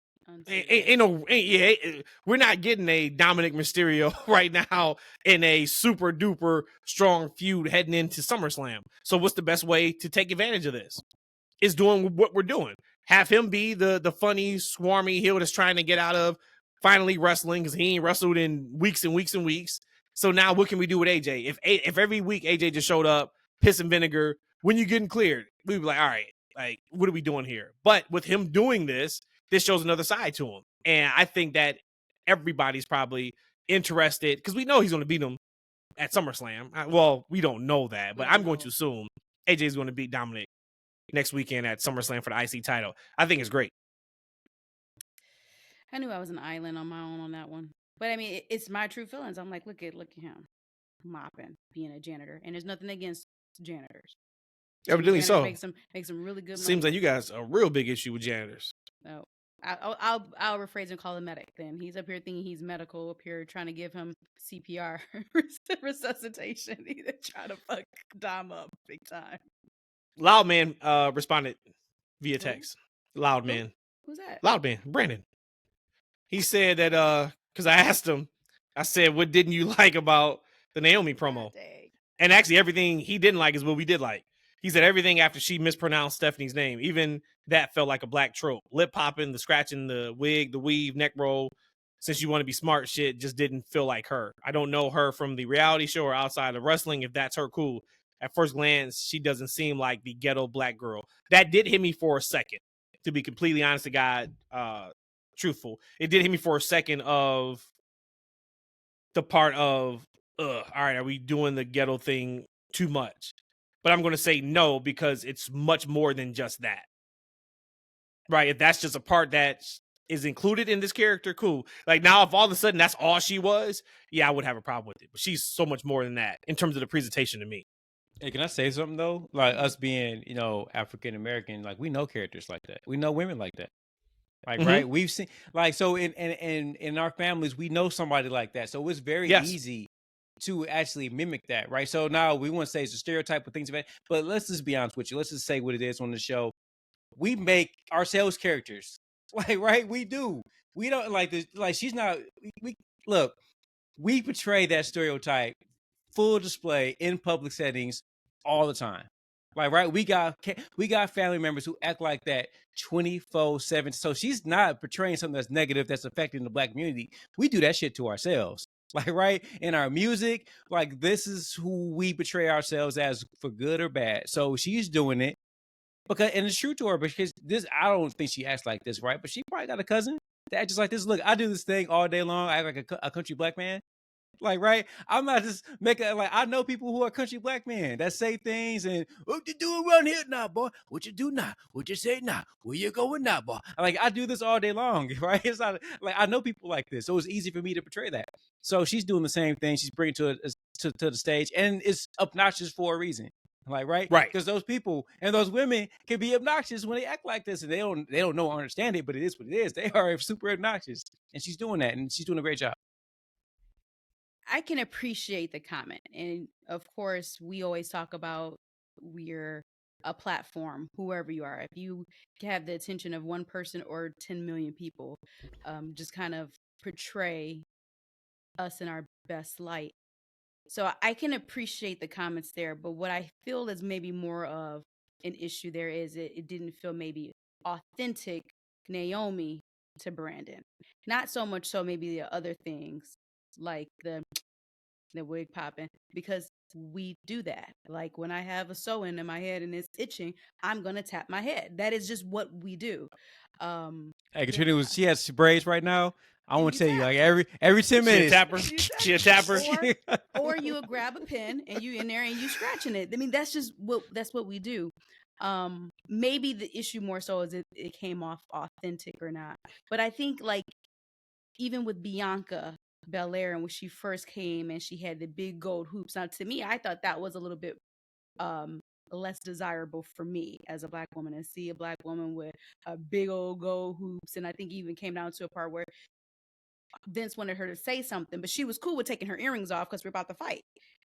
We're not getting a Dominic Mysterio right now in a super duper strong feud heading into SummerSlam. So what's the best way to take advantage of this? Is doing what we're doing. Have him be the funny, swarmy heel that's trying to get out of finally wrestling because he ain't wrestled in weeks and weeks and weeks. So now what can we do with AJ? If every week AJ just showed up, piss and vinegar, when you getting cleared, we'd be like, all right, like, what are we doing here? But with him doing this shows another side to him. And I think that everybody's probably interested because we know he's going to beat him at SummerSlam. Well, we don't know that, but I'm going to assume AJ is going to beat Dominic next weekend at SummerSlam for the IC title. I think it's great. I knew I was an island on my own on that one. But I mean, it's my true feelings. I'm like, look at him mopping, being a janitor. And there's nothing against janitors. Evidently so. Make some really good money. Seems like you guys a real big issue with janitors. No. I'll rephrase and call him medic then. He's up here thinking he's medical, up here trying to give him CPR resuscitation. He's trying to fuck Dom up big time. Loud Man responded via text. Loud Man. Who's that? Loud Man. Brandon. He said that because I asked him, I said, what didn't you like about the Naomi promo? And actually everything he didn't like is what we did like. He said everything after she mispronounced Stephanie's name. Even that felt like a black trope. Lip popping, the scratching, the wig, the weave, neck roll. Since you want to be smart shit, just didn't feel like her. I don't know her from the reality show or outside of wrestling. If that's her, cool. At first glance, she doesn't seem like the ghetto black girl. That did hit me for a second. To be completely honest to God, truthful. It did hit me for a second of the part of, all right, are we doing the ghetto thing too much? But I'm going to say no, because it's much more than just that. Right? If that's just a part that is included in this character, cool. Like now, if all of a sudden that's all she was, yeah, I would have a problem with it. But she's so much more than that in terms of the presentation to me. Hey, can I say something though? Like us being, African American, like we know characters like that. We know women like that. Like, right? We've seen so in our families, we know somebody like that. So it's very easy to actually mimic that, right? So now we want to say it's a stereotype of things, but let's just be honest with you. Let's just say what it is on the show. We make ourselves characters, like, right? We do. We don't like this. Like, she's not. We portray that stereotype, full display in public settings all the time. Like, right? We got family members who act like that 24/7. So she's not portraying something that's negative that's affecting the black community. We do that shit to ourselves. Like, right? In our music, like, this is who we portray ourselves as for good or bad. So she's doing it because, and it's true to her, because this, I don't think she acts like this, right? But she probably got a cousin that acts just like this. Look, I do this thing all day long. I act like a country black man. Like, right? I'm not just making, like, I know people who are country black men that say things and, what you do around here now, boy? What you do now? What you say now? Where you going now, boy? Like, I do this all day long, right? It's not, like, I know people like this, so it's easy for me to portray that. So she's doing the same thing. She's bringing to the stage, and it's obnoxious for a reason. Like, right? Right. Because those people and those women can be obnoxious when they act like this, and they don't know or understand it, but it is what it is. They are super obnoxious, and she's doing that, and she's doing a great job. I can appreciate the comment. And of course, we always talk about we're a platform, whoever you are. If you have the attention of one person or 10 million people, just kind of portray us in our best light. So I can appreciate the comments there. But what I feel is maybe more of an issue there is it didn't feel maybe authentic Naomi to Brandon. Not so much so maybe the other things like the wig popping, because we do that. Like when I have a sewing in my head and it's itching, I'm gonna tap my head. That is just what we do. Hey, Katrina she has braids right now. I want to tell you, tap. like every 10 She a minutes. tapper. You tap. She a tapper. Or you would grab a pen and you in there and you scratching it. I mean, that's what we do. Maybe the issue more so is it came off authentic or not. But I think like even with Bianca Belair and when she first came and she had the big gold hoops. Now to me, I thought that was a little bit less desirable for me as a black woman, and see a black woman with a big old gold hoops. And I think it even came down to a part where Vince wanted her to say something, but she was cool with taking her earrings off because we're about to fight.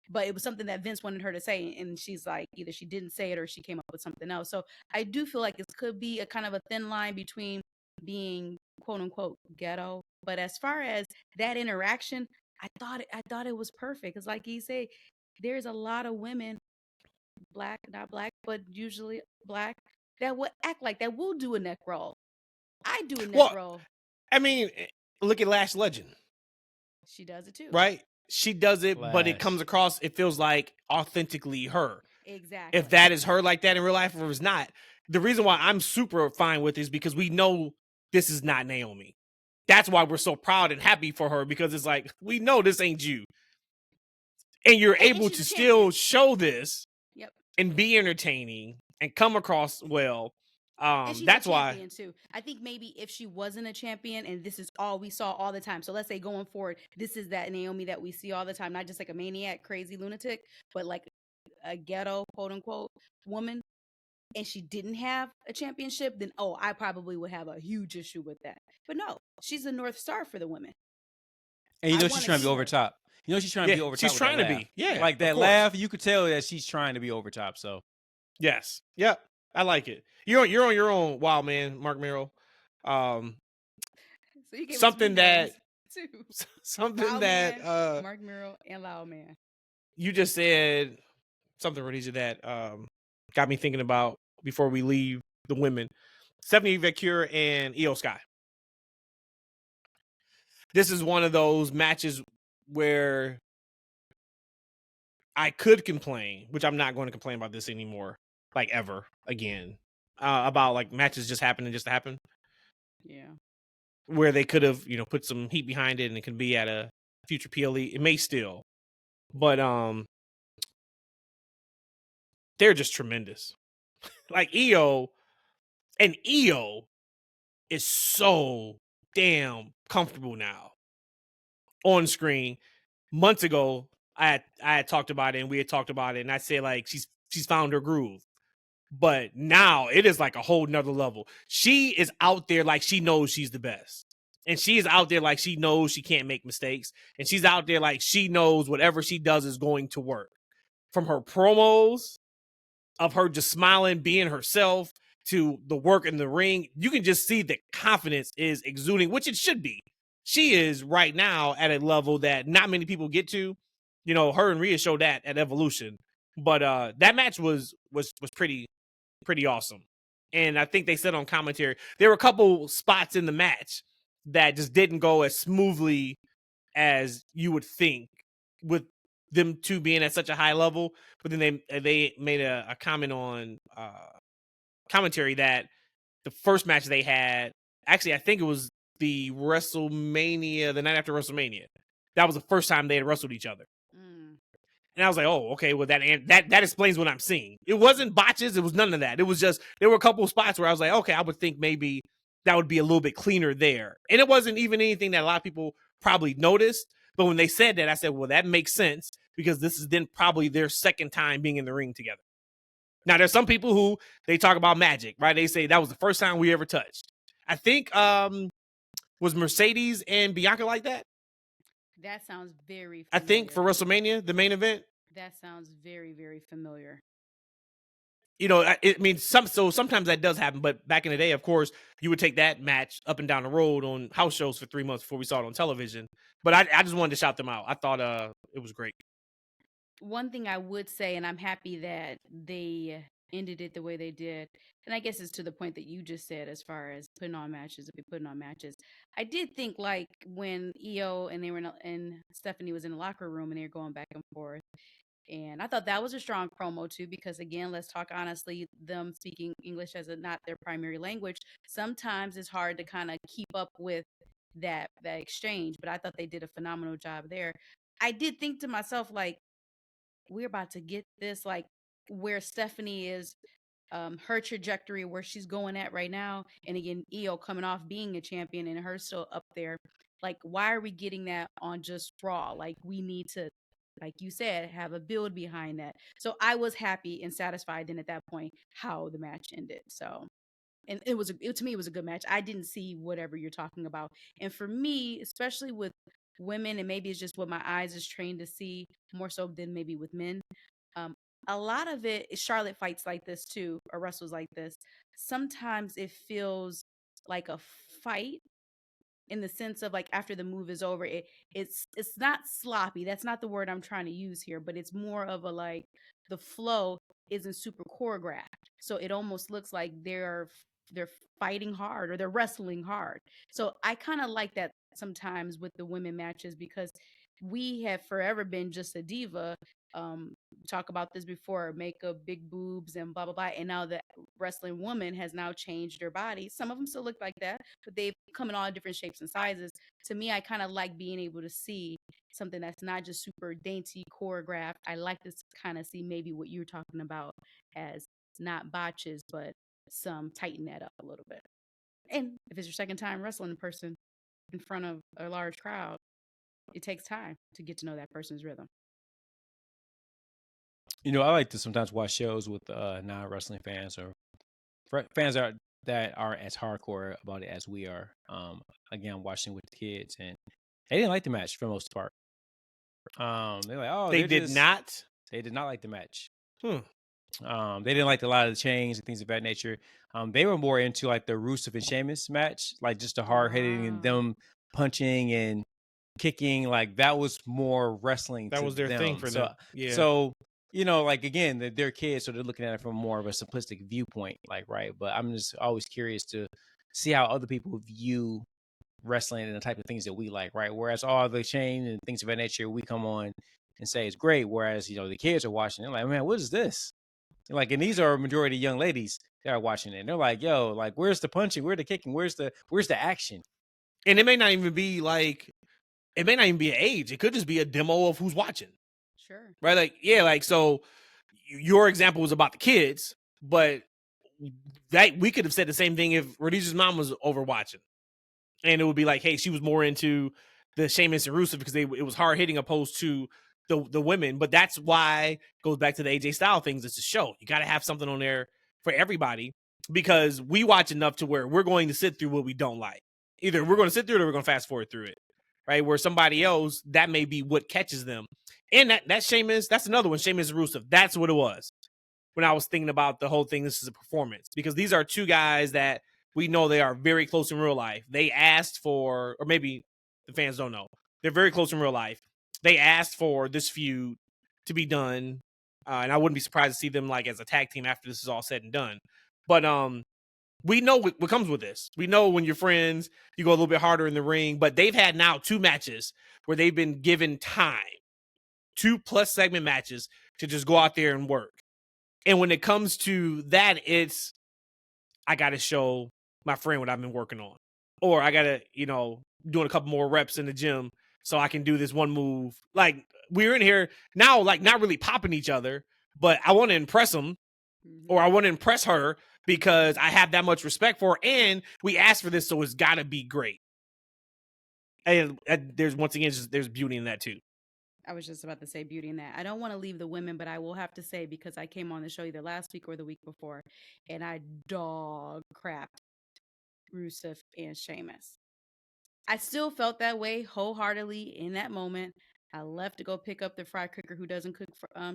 But it was something that Vince wanted her to say, and she's like, either she didn't say it or she came up with something else. So I do feel like it could be a kind of a thin line between being quote unquote ghetto. But as far as that interaction, I thought it was perfect. Because like he said, there's a lot of women, black, not black, but usually black, that will act like that. Will do a neck roll. I do a neck roll. I mean, look at Lash Legend. She does it too. Right? She does it, but it Lash. comes across, it feels like authentically her. Exactly. If that is her like that in real life or it's not. The reason why I'm super fine with is because we know this is not Naomi. That's why we're so proud and happy for her, because it's like, we know this ain't you. And you're able to still show this and be entertaining and come across well. And she's that's a champion why too. I think maybe if she wasn't a champion and this is all we saw all the time. So let's say going forward, this is that Naomi that we see all the time, not just like a maniac, crazy lunatic, but like a ghetto, quote unquote, woman. And she didn't have a championship, then I probably would have a huge issue with that. But no, she's a North Star for the women. And you know she's trying to be over top. You know she's trying to be over top. She's trying to be. Yeah. Like that laugh, you could tell that she's trying to be over top. So yes. Yep. I like it. You're on your own, wild man, Mark Merrill. So you something that Loud that man, Mark Merrill and Loud Man. You just said something, Rhodesia, that got me thinking about before we leave the women. Stephanie Vecure and Io Sky. This is one of those matches where I could complain, which I'm not going to complain about this anymore, like ever again, about like matches just happening just to happen. Yeah. Where they could have, put some heat behind it and it could be at a future PLE. It may still, but they're just tremendous. Like Io is so damn comfortable now on screen. Months ago, I had talked about it and we had talked about it, and I said like she's found her groove. But now it is like a whole nother level. She is out there like she knows she's the best. And she is out there like she knows she can't make mistakes. And she's out there like she knows whatever she does is going to work. From her promos, of her just smiling, being herself, to the work in the ring, you can just see that confidence is exuding, which it should be. She is right now at a level that not many people get to. Her and Rhea showed that at Evolution. But that match was pretty awesome. And I think they said on commentary, there were a couple spots in the match that just didn't go as smoothly as you would think with them two being at such a high level. But then they made a comment on commentary that the first match they had, actually, I think it was the WrestleMania, the night after WrestleMania. That was the first time they had wrestled each other. And I was like, oh, okay, well, that explains what I'm seeing. It wasn't botches. It was none of that. It was just, there were a couple of spots where I was like, okay, I would think maybe that would be a little bit cleaner there. And it wasn't even anything that a lot of people probably noticed. But when they said that, I said, well, that makes sense, because this is then probably their second time being in the ring together. Now, there's some people who, they talk about magic, right? They say that was the first time we ever touched. I think, was Mercedes and Bianca like that? That sounds very familiar. I think for WrestleMania, the main event. That sounds very, very familiar. Sometimes that does happen, but back in the day, of course, you would take that match up and down the road on house shows for 3 months before we saw it on television. But I just wanted to shout them out. I thought it was great. One thing I would say, and I'm happy that they ended it the way they did. And I guess it's to the point that you just said as far as putting on matches, if we putting on matches. I did think like when EO and they were and Stephanie was in the locker room and they were going back and forth. And I thought that was a strong promo too, because again, let's talk honestly, them speaking English as not their primary language, sometimes it's hard to kind of keep up with that exchange. But I thought they did a phenomenal job there. I did think to myself, like, we're about to get this, like where Stephanie is, her trajectory, where she's going at right now. And again, EO coming off being a champion and her still up there. Like, why are we getting that on just Raw? Like, we need to, like you said, have a build behind that. So I was happy and satisfied then at that point how the match ended. So, and to me, it was a good match. I didn't see whatever you're talking about. And for me, especially with women, and maybe it's just what my eyes is trained to see more so than maybe with men. A lot of it is Charlotte fights like this too, or wrestles like this. Sometimes it feels like a fight in the sense of like after the move is over, it's not sloppy. That's not the word I'm trying to use here, but it's more of a like the flow isn't super choreographed. So it almost looks like they're fighting hard or they're wrestling hard. So I kind of like that sometimes with the women matches, because we have forever been just a diva. Talk about this before, makeup, big boobs, and blah blah blah. And now the wrestling woman has now changed their body. Some of them still look like that, but they've come in all different shapes and sizes. To me, I kind of like being able to see something that's not just super dainty choreographed. I like to kind of see maybe what you're talking about as not botches, but some tighten that up a little bit. And if it's your second time wrestling a person in front of a large crowd, it takes time to get to know that person's rhythm. You know, I like to sometimes watch shows with non-wrestling fans or fans that are as hardcore about it as we are. Again, watching with the kids, and they didn't like the match for the most part. They're like, oh, They did not. They did not like the match. Hmm. They didn't like a lot of the chains and things of that nature. They were more into like the Rusev and Sheamus match, like just the hard hitting and them punching and kicking. Like that was more wrestling. That was their thing for them. Yeah. So you know, like again, they're kids, so they're looking at it from more of a simplistic viewpoint, like right. But I'm just always curious to see how other people view wrestling and the type of things that we like, right? Whereas all the chain and things of that nature, we come on and say it's great. Whereas, you know, the kids are watching, they're like, man, what is this? Like, and these are a majority of young ladies that are watching it. And they're like, yo, like, where's the punching? Where's the kicking? Where's the action? And it may not even be like, it may not even be an age. It could just be a demo of who's watching. Sure. Right? Like, yeah, like, so your example was about the kids, but that we could have said the same thing if Rhodesia's mom was over watching. And it would be like, hey, she was more into the Sheamus and Rusev because it was hard hitting opposed to the women. But that's why it goes back to the AJ Styles things. It's a show. You got to have something on there for everybody, because we watch enough to where we're going to sit through what we don't like. Either we're going to sit through it or we're going to fast forward through it. Right? Where somebody else, that may be what catches them. And that Sheamus, that's another one, Sheamus and Rusev. That's what it was when I was thinking about the whole thing. This is a performance, because these are two guys that we know they are very close in real life. They asked for, or maybe the fans don't know, they're very close in real life. They asked for this feud to be done, and I wouldn't be surprised to see them like as a tag team after this is all said and done. But we know what comes with this. We know when you're friends, you go a little bit harder in the ring. But they've had now 2 matches where they've been given time, 2+ segment matches to just go out there and work. And when it comes to that, it's, I got to show my friend what I've been working on, or I got to, doing a couple more reps in the gym so I can do this one move. Like, we're in here now, like not really popping each other, but I want to impress them, or I want to impress her because I have that much respect for her, and we asked for this, so it's got to be great. And there's, once again, there's beauty in that too. I was just about to say beauty in that. I don't want to leave the women, but I will have to say, because I came on the show either last week or the week before, and I dog crapped Rusev and Sheamus. I still felt that way wholeheartedly in that moment. I left to go pick up the fry cooker who doesn't cook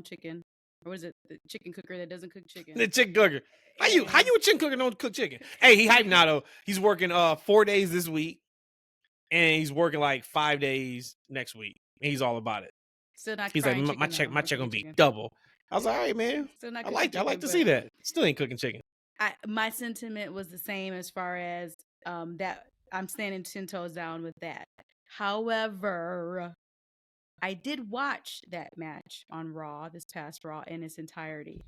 chicken. Or was it the chicken cooker that doesn't cook chicken? The chicken cooker. How you a chicken cooker don't cook chicken? Hey, he hyped now though. He's working 4 days this week, and he's working like 5 days next week. And he's all about it. Still not. He's like, my check gonna be double. I was like, all right, man. Still not I cooking like to chicken, see but that. Still ain't cooking chicken. my sentiment was the same as far as that I'm standing 10 toes down with that. However, I did watch that match on Raw, this past Raw, in its entirety.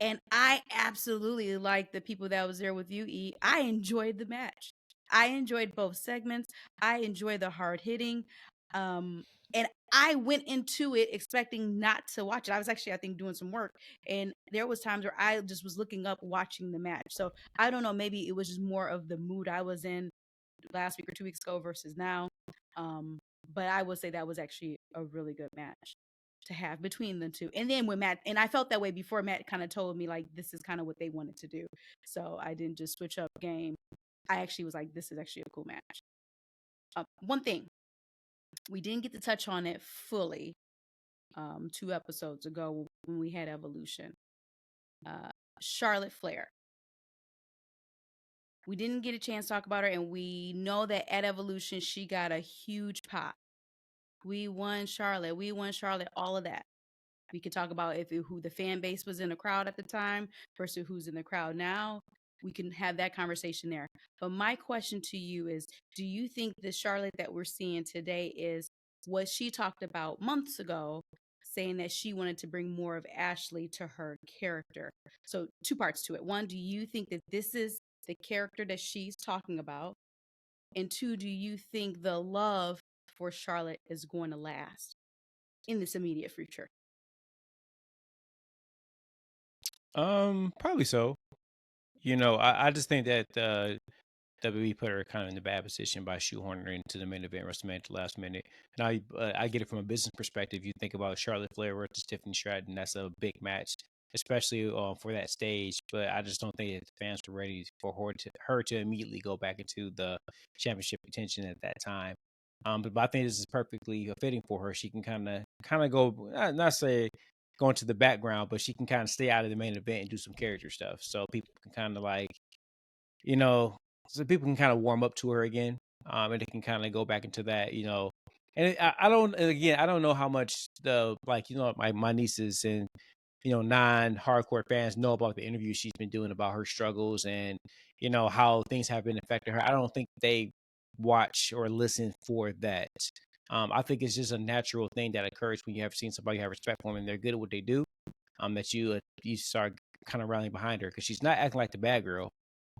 And I absolutely like the people that was there with you, E. I enjoyed the match. I enjoyed both segments. I enjoyed the hard hitting. And I went into it expecting not to watch it. I was actually, I think, doing some work. And there was times where I just was looking up, watching the match. So I don't know, maybe it was just more of the mood I was in last week or 2 weeks ago versus now. But I would say that was actually a really good match to have between the two. And then when Matt, and I felt that way before Matt kind of told me like this is kind of what they wanted to do. So I didn't just switch up game. I actually was like, this is actually a cool match. One thing, we didn't get to touch on it fully 2 episodes ago when we had Evolution. Charlotte Flair. We didn't get a chance to talk about her, and we know that at Evolution she got a huge pop. We won Charlotte, all of that. We could talk about who the fan base was in the crowd at the time versus who's in the crowd now. We can have that conversation there. But my question to you is, do you think the Charlotte that we're seeing today is what she talked about months ago, saying that she wanted to bring more of Ashley to her character? So 2 parts to it. 1, do you think that this is the character that she's talking about? And 2, do you think the love for Charlotte is going to last in this immediate future? Probably so. I just think that WWE put her kind of in a bad position by shoehorning her into the main event WrestleMania at the last minute. And I get it from a business perspective. You think about Charlotte Flair versus Tiffany Stratton, that's a big match, especially for that stage. But I just don't think that the fans were ready for her to immediately go back into the championship contention at that time. But I think this is perfectly fitting for her. She can kind of go, not say go into the background, but she can kind of stay out of the main event and do some character stuff. So people can kind of so people can kind of warm up to her again, and they can kind of go back into that, And I don't know how much my nieces and non-hardcore fans know about the interviews she's been doing about her struggles and how things have been affecting her. I don't think they watch or listen for that. I think it's just a natural thing that occurs when you have seen somebody have respect for them and they're good at what they do. That you start kind of rallying behind her because she's not acting like the bad girl.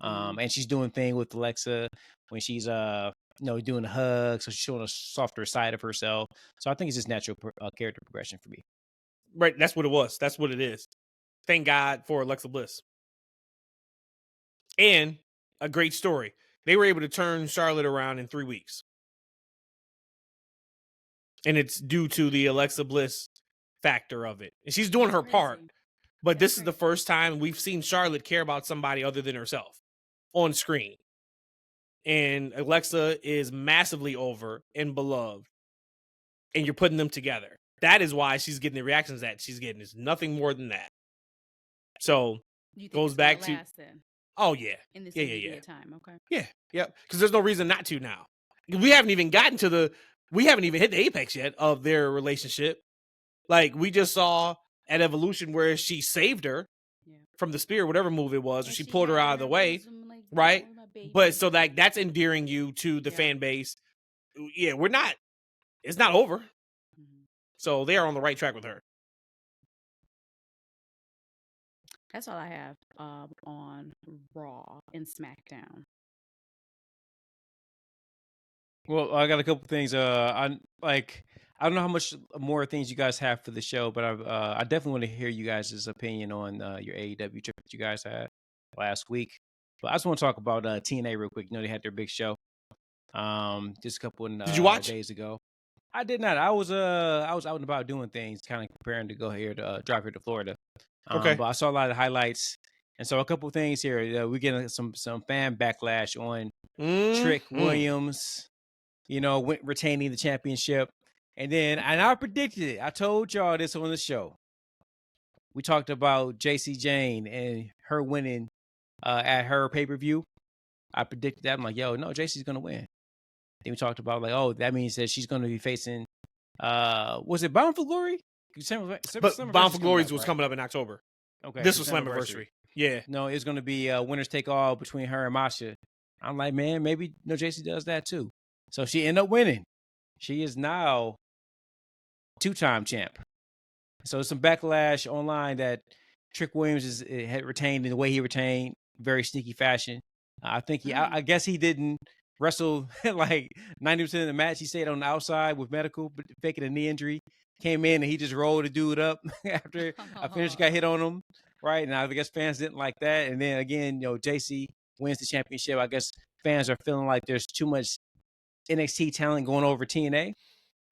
And she's doing thing with Alexa when she's doing a hug, so she's showing a softer side of herself. So I think it's just natural character progression for me. Right, that's what it was. That's what it is. Thank God for Alexa Bliss. And a great story. They were able to turn Charlotte around in 3 weeks. And it's due to the Alexa Bliss factor of it. And she's doing her part. But this is the first time we've seen Charlotte care about somebody other than herself on screen. And Alexa is massively over and beloved. And you're putting them together. That is why she's getting the reactions that she's getting. It's nothing more than that. So goes back to oh yeah. In this immediate time, okay. Yeah, yep. Because there's no reason not to now. We haven't even gotten to we haven't even hit the apex yet of their relationship. Like we just saw at Evolution where she saved her from the spear, whatever move it was, or she pulled her out of the way. Right? But so that's endearing you to the fan base. Yeah, it's not over. Mm-hmm. So they are on the right track with her. That's all I have on Raw and SmackDown. Well, I got a couple things. I don't know how much more things you guys have for the show, but I definitely want to hear you guys' opinion on your AEW trip that you guys had last week. But I just want to talk about TNA real quick. They had their big show just a couple Did you watch? Days ago. I did not. I was out and about doing things, kind of preparing to go here to drive here to Florida. Okay. But I saw a lot of highlights, and so a couple of things here. We're getting some fan backlash on Trick Williams, retaining the championship, and I predicted it. I told y'all this on the show. We talked about JC Jane and her winning at her pay-per-view. I predicted that. I'm like, yo, no, JC's gonna win. Then we talked about that means that she's gonna be facing was it Bound for Glory? But Bound for Glory was coming up in October. Okay, This was Slammiversary. Yeah. No, it's going to be winners take all between her and Masha. I'm like, man, maybe JC does that too. So she ended up winning. She is now 2-time champ. So there's some backlash online that Trick Williams had retained in the way he retained, very sneaky fashion. I think I guess he didn't wrestle like 90% of the match. He stayed on the outside with medical, but faking a knee injury. Came in and he just rolled the dude up after a finisher got hit on him. Right. And I guess fans didn't like that. And then again, JC wins the championship. I guess fans are feeling like there's too much NXT talent going over TNA.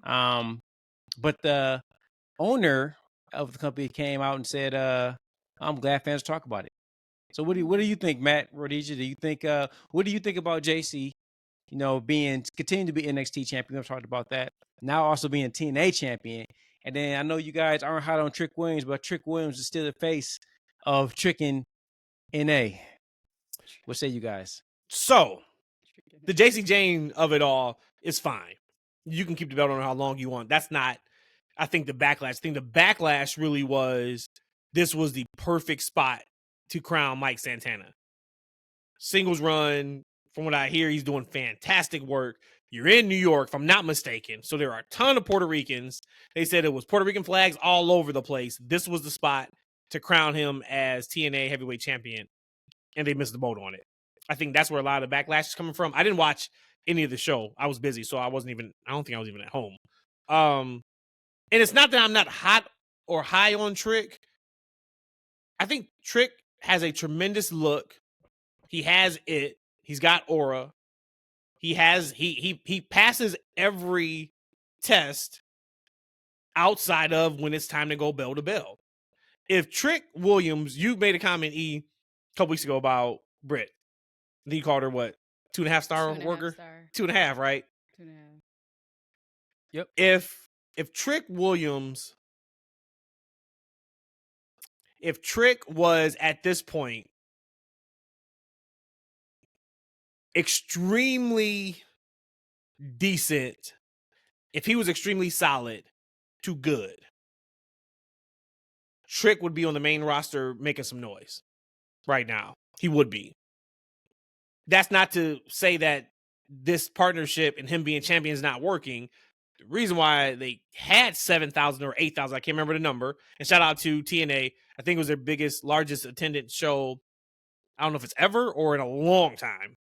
But the owner of the company came out and said, I'm glad fans talk about it. So what do you think, Matt, Rhodesia? Do you think what do you think about JC, continuing to be NXT champion? We've talked about that. Now also being TNA champion. And then I know you guys aren't hot on Trick Williams, but Trick Williams is still the face of tricking NA. What say you guys? So the JC Jane of it all is fine. You can keep the belt on how long you want. That's not, I think, the backlash. I think the backlash really was, this was the perfect spot to crown Mike Santana. Singles run, from what I hear, he's doing fantastic work. You're in New York, if I'm not mistaken. So there are a ton of Puerto Ricans. They said it was Puerto Rican flags all over the place. This was the spot to crown him as TNA heavyweight champion. And they missed the boat on it. I think that's where a lot of the backlash is coming from. I didn't watch any of the show. I was busy, so I don't think I was even at home. And it's not that I'm not hot or high on Trick. I think Trick has a tremendous look. He has it. He's got aura. He passes every test outside of when it's time to go bell to bell. If Trick Williams, you made a comment, a couple weeks ago about Britt. He called her what? 2.5 star worker? 2.5, right? 2.5. Yep. If Trick Williams, if Trick was at this point extremely decent, if he was extremely solid to good, Trick would be on the main roster making some noise right now. He would be. That's not to say that this partnership and him being champion is not working. The reason why they had 7,000 or 8,000, I can't remember the number. And shout out to TNA. I think it was their largest attended show. I don't know if it's ever or in a long time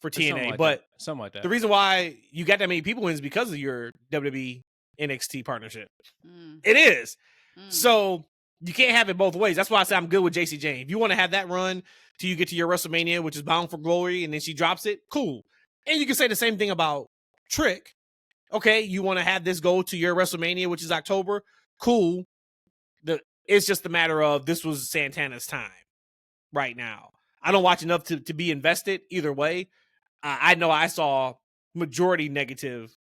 for TNA. Something like that. The reason why you got that many people in is because of your WWE NXT partnership. It is. So you can't have it both ways. That's why I say I'm good with JC Jane. If you want to have that run till you get to your WrestleMania, which is Bound for Glory, and then she drops it, cool. And you can say the same thing about Trick. Okay, you want to have this go to your WrestleMania, which is October, cool. It's just a matter of this was Santana's time right now. I don't watch enough to be invested either way. I know I saw majority negative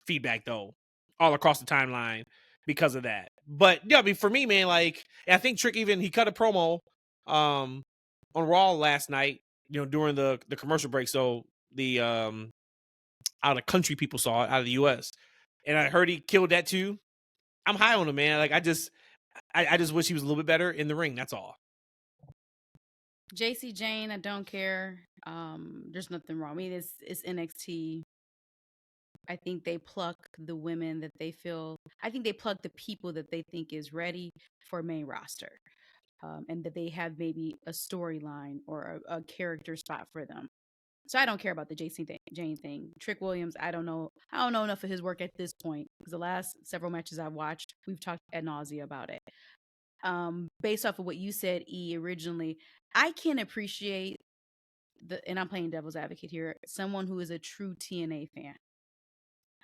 feedback, though, all across the timeline because of that. But yeah, I mean, for me, man, like, I think Trick he cut a promo on Raw last night, during the commercial break. So the out of country people saw it, out of the US. And I heard he killed that too. I'm high on him, man. Like, I just wish he was a little bit better in the ring. That's all. JC Jane, I don't care. There's nothing wrong. I mean, it's NXT. I think they pluck the women that they feel. I think they pluck the people that they think is ready for main roster, and that they have maybe a storyline or a character spot for them. So I don't care about the JC Jane thing. Trick Williams, I don't know enough of his work at this point because the last several matches I've watched, we've talked ad nausea about it. Based off of what you said, originally, I can appreciate and I'm playing devil's advocate here, someone who is a true TNA fan.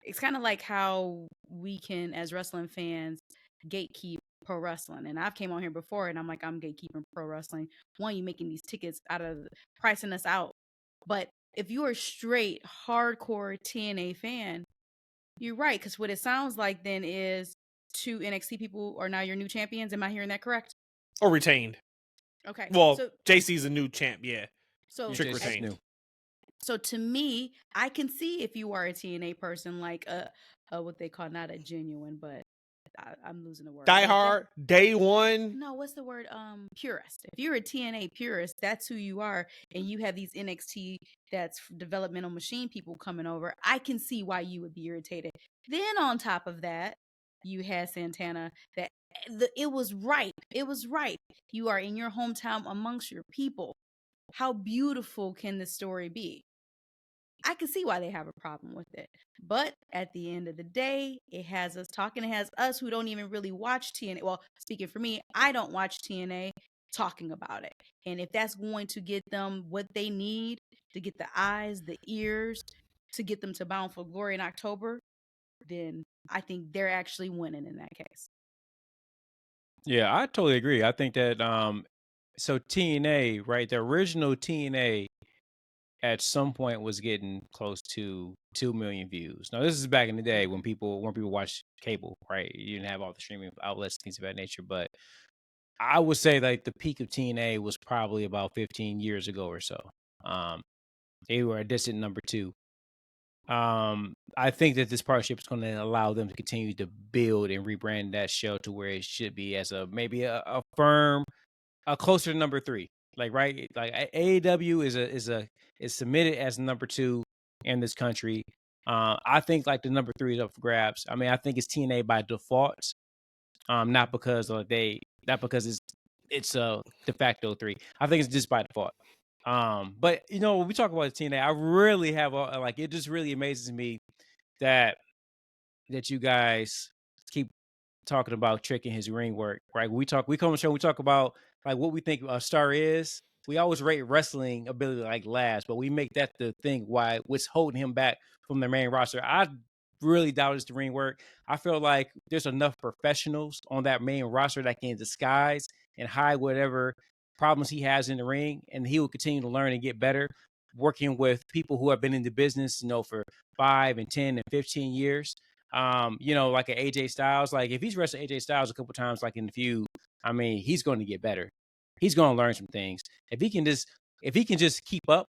It's kind of like how we can, as wrestling fans, gatekeep pro wrestling. And I've came on here before and I'm like, I'm gatekeeping pro wrestling. One, you making these tickets out of pricing us out. But if you're a straight hardcore TNA fan, you're right. Because what it sounds like then is 2 NXT people are now your new champions. Am I hearing that correct? Or retained. Okay. Well, JC's a new champ, yeah. So Trick retained. New. So to me, I can see if you are a TNA person, like what they call not a genuine, but I'm losing the word. Die hard, day one. No, what's the word? Purist. If you're a TNA purist, that's who you are, and you have these NXT that's developmental machine people coming over. I can see why you would be irritated. Then on top of that, you had Santana. It was right. It was right. You are in your hometown amongst your people. How beautiful can this story be? I can see why they have a problem with it. But at the end of the day, it has us talking. It has us who don't even really watch TNA. Well, speaking for me, I don't watch TNA talking about it. And if that's going to get them what they need to get the eyes, the ears, to get them to Bound for Glory in October, then I think they're actually winning in that case. Yeah, I totally agree. I think that so TNA, right? The original TNA at some point was getting close to 2 million views. Now this is back in the day when people watched cable, right? You didn't have all the streaming outlets, things of that nature. But I would say like the peak of TNA was probably about 15 years ago or so. They were a distant number 2. I think that this partnership is going to allow them to continue to build and rebrand that show to where it should be as maybe a firm, closer to number 3. Like right, like AEW is submitted as number 2 in this country. I think like the number 3 is up for grabs. I mean, I think it's TNA by default, not because it's a de facto 3. I think it's just by default. But you know, when we talk about TNA, I really have like it just really amazes me that you guys keep talking about Trick and his ring work, right? We come on the show, we talk about like what we think a star is. We always rate wrestling ability like last, but we make that the thing what's holding him back from the main roster. I really doubt it's the ring work. I feel like there's enough professionals on that main roster that can disguise and hide whatever problems he has in the ring, and he will continue to learn and get better working with people who have been in the business, you know, for 5 and 10 and 15 years. You know, like an AJ Styles, like if he's wrestled AJ Styles a couple times, like in the feud, I mean, he's going to get better. He's going to learn some things. If he can just keep up,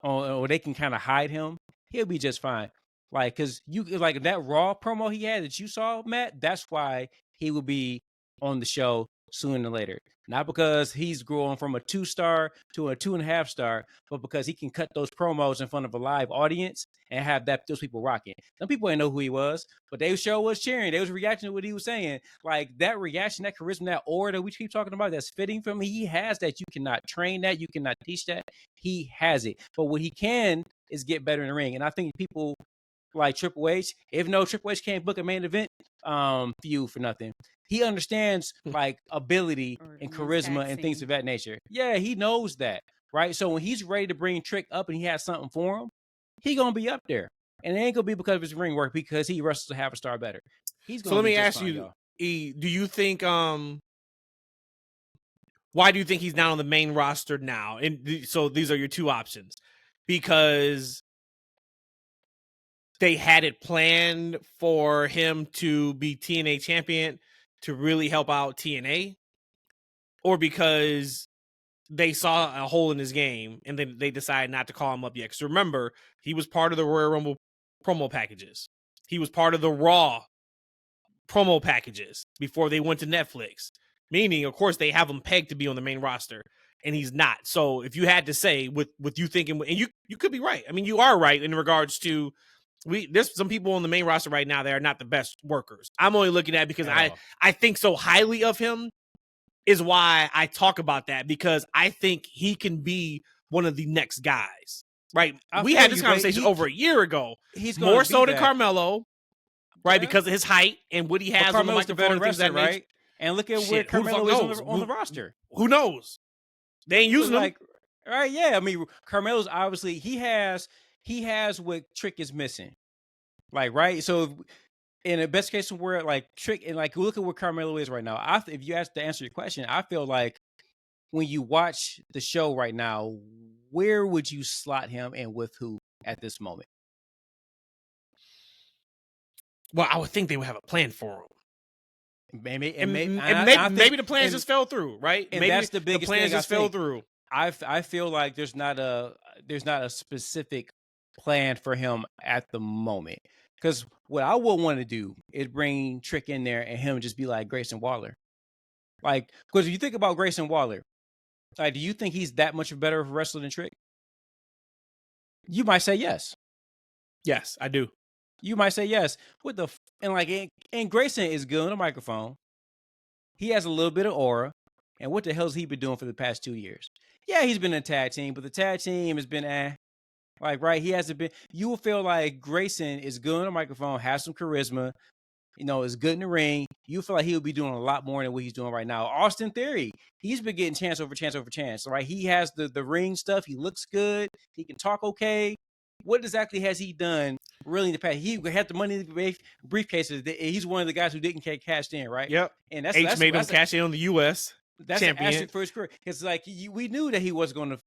or they can kind of hide him, he'll be just fine. Like, cause like that Raw promo he had that you saw, Matt, that's why he will be on the show sooner or later. Not because he's growing from a 2-star to a 2.5 star, but because he can cut those promos in front of a live audience and have those people rocking. Some people didn't know who he was, but they sure was cheering. They was reacting to what he was saying. Like that reaction, that charisma, that aura that we keep talking about, that's fitting from him. He has that. You cannot train that. You cannot teach that. He has it. But what he can is get better in the ring. And I think people like Triple H, if Triple H can't book a main event feud for nothing, he understands like ability and charisma and things of that nature. Yeah, he knows that, right? So when he's ready to bring Trick up and he has something for him, he gonna be up there, and it ain't gonna be because of his ring work, because he wrestles a half a star better. He's gonna. So let me just ask fine, you, y'all. E, do you think why do you think he's not on the main roster now? And so these are your two options, because they had it planned for him to be TNA champion to really help out TNA, or because they saw a hole in his game and then they decided not to call him up yet. Because remember, he was part of the Royal Rumble promo packages. He was part of the Raw promo packages before they went to Netflix. Meaning, of course, they have him pegged to be on the main roster, and he's not. So if you had to say, with you thinking, and you could be right. I mean, you are right in regards to there's some people on the main roster right now that are not the best workers. I'm only looking at because I think so highly of him is why I talk about that, because I think he can be one of the next guys. Right? We had this conversation over a year ago. He's more so than Carmelo, right? Yeah. Because of his height and what he has on the microphone and things that right? And look at where Carmelo is on the roster. Who knows? They ain't using him. Like, right? Yeah. I mean, Carmelo's obviously he has what Trick is missing. Like, right? So in the best case where like Trick and like look at where Carmelo is right now. If you ask to answer your question, I feel like when you watch the show right now, where would you slot him and with who at this moment? Well, I would think they would have a plan for him. Maybe the plans just fell through, right? And maybe that's the biggest plans thing just fell through. I feel like there's not a specific plan for him at the moment, Because what I would want to do is bring Trick in there and him just be like Grayson Waller. Like, because if you think about Grayson Waller, like, do you think he's that much a better wrestler than Trick? You might say yes. Yes, I do. You might say yes. And Grayson is good on the microphone. He has a little bit of aura. And what the hell's he been doing for the past 2 years? Yeah, he's been in a tag team, but the tag team has been Like, right, he hasn't been. You will feel like Grayson is good on the microphone, has some charisma, is good in the ring. You feel like he'll be doing a lot more than what he's doing right now. Austin Theory, he's been getting chance over chance over chance, right? He has the ring stuff. He looks good. He can talk okay. What exactly has he done really in the past? He had the money in the briefcases. He's one of the guys who didn't get cashed in, right? Yep. And H made him cash in on the U.S. That's champion. an asterisk for his career. It's like we knew that he was going to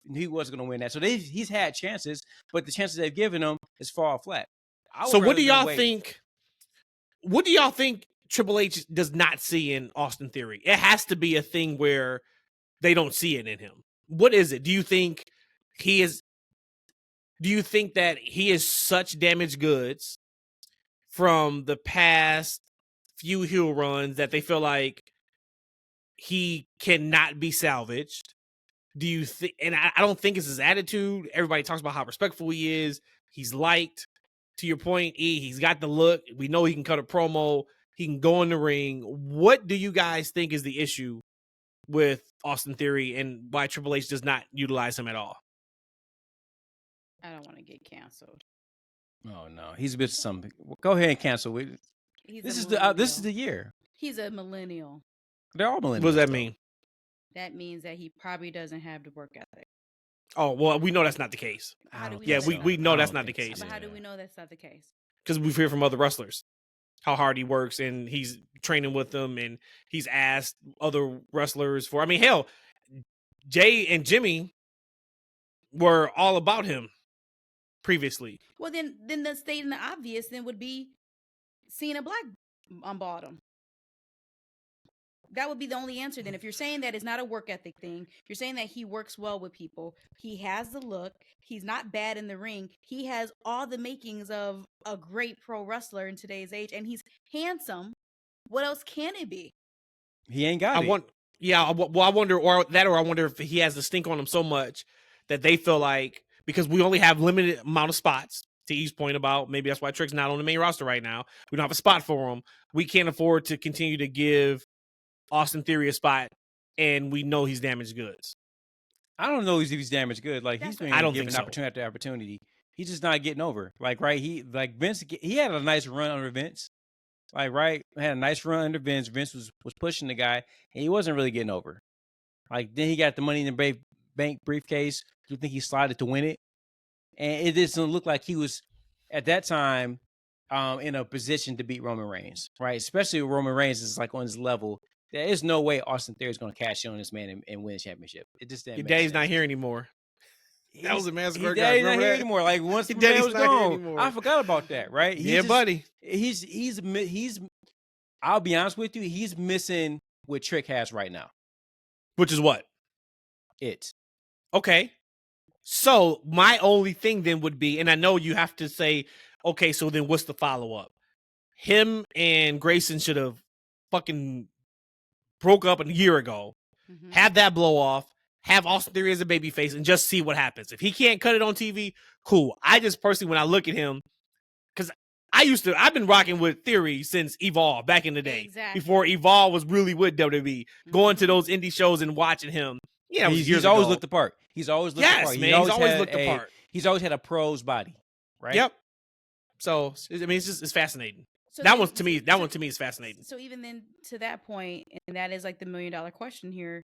win that. So he's had chances, but the chances they've given him is fall flat. So what do y'all think? What do y'all think Triple H does not see in Austin Theory? It has to be a thing where they don't see it in him. What is it? Do you think that he is such damaged goods from the past few heel runs that they feel like he cannot be salvaged? Do you think? And I don't think it's his attitude. Everybody talks about how respectful he is. He's liked. To your point, he's got the look. We know he can cut a promo. He can go in the ring. What do you guys think is the issue with Austin Theory and why Triple H does not utilize him at all? I don't want to get canceled. Oh no, he's been something. Go ahead and cancel it. This is the year. He's a millennial. They're all millennials. What does that mean? That means that he probably doesn't have the work ethic. Oh, well, we know that's not the case. We know that's not the case. But how do we know that's not the case? Because we've heard from other wrestlers how hard he works, and he's training with them, and he's asked other wrestlers for. I mean, hell, Jay and Jimmy were all about him previously. Well, then the stating the obvious then would be Cena Black on bottom. That would be the only answer then. If you're saying that it's not a work ethic thing, you're saying that he works well with people, he has the look, he's not bad in the ring, he has all the makings of a great pro wrestler in today's age, and he's handsome. What else can it be? He ain't got it. I wonder, or I wonder if he has the stink on him so much that they feel like, because we only have limited amount of spots, to Eve's point about maybe that's why Trick's not on the main roster right now. We don't have a spot for him. We can't afford to continue to give Austin Theory a spot, and we know he's damaged goods. I don't know if he's damaged good. Like, he's been given opportunity after opportunity. He's just not getting over. Like, right, Vince, he had a nice run under Vince. Like, right, had a nice run under Vince. Vince was pushing the guy, and he wasn't really getting over. Like, then he got the Money in the Bank briefcase. Do you think he slotted to win it? And it doesn't look like he was, at that time, in a position to beat Roman Reigns, right? Especially when Roman Reigns is, like, on his level. There is no way Austin Theory is going to cash in on this man and win a championship. It just didn't. Your daddy's not here anymore. That was a massacre. Daddy's not here anymore. Like, once the man was gone, I forgot about that. Right? Buddy. He's. I'll be honest with you. He's missing what Trick has right now. Which is what? It. Okay. So my only thing then would be, and I know you have to say, okay, so then what's the follow up? Him and Grayson should have fucking broke up a year ago, have that blow off, have Austin Theory as a babyface, and just see what happens. If he can't cut it on TV, cool. I just personally, when I look at him, because I've been rocking with Theory since Evolve back in the day, before Evolve was really with WWE, going to those indie shows and watching him. Yeah, he's always looked the part. He's always looked the part. Man, he's always looked the part. He's always had a pro's body, right? Yep. So I mean, it's fascinating. So that one to me is fascinating. So even then, to that point, and that is like the $1 million question here,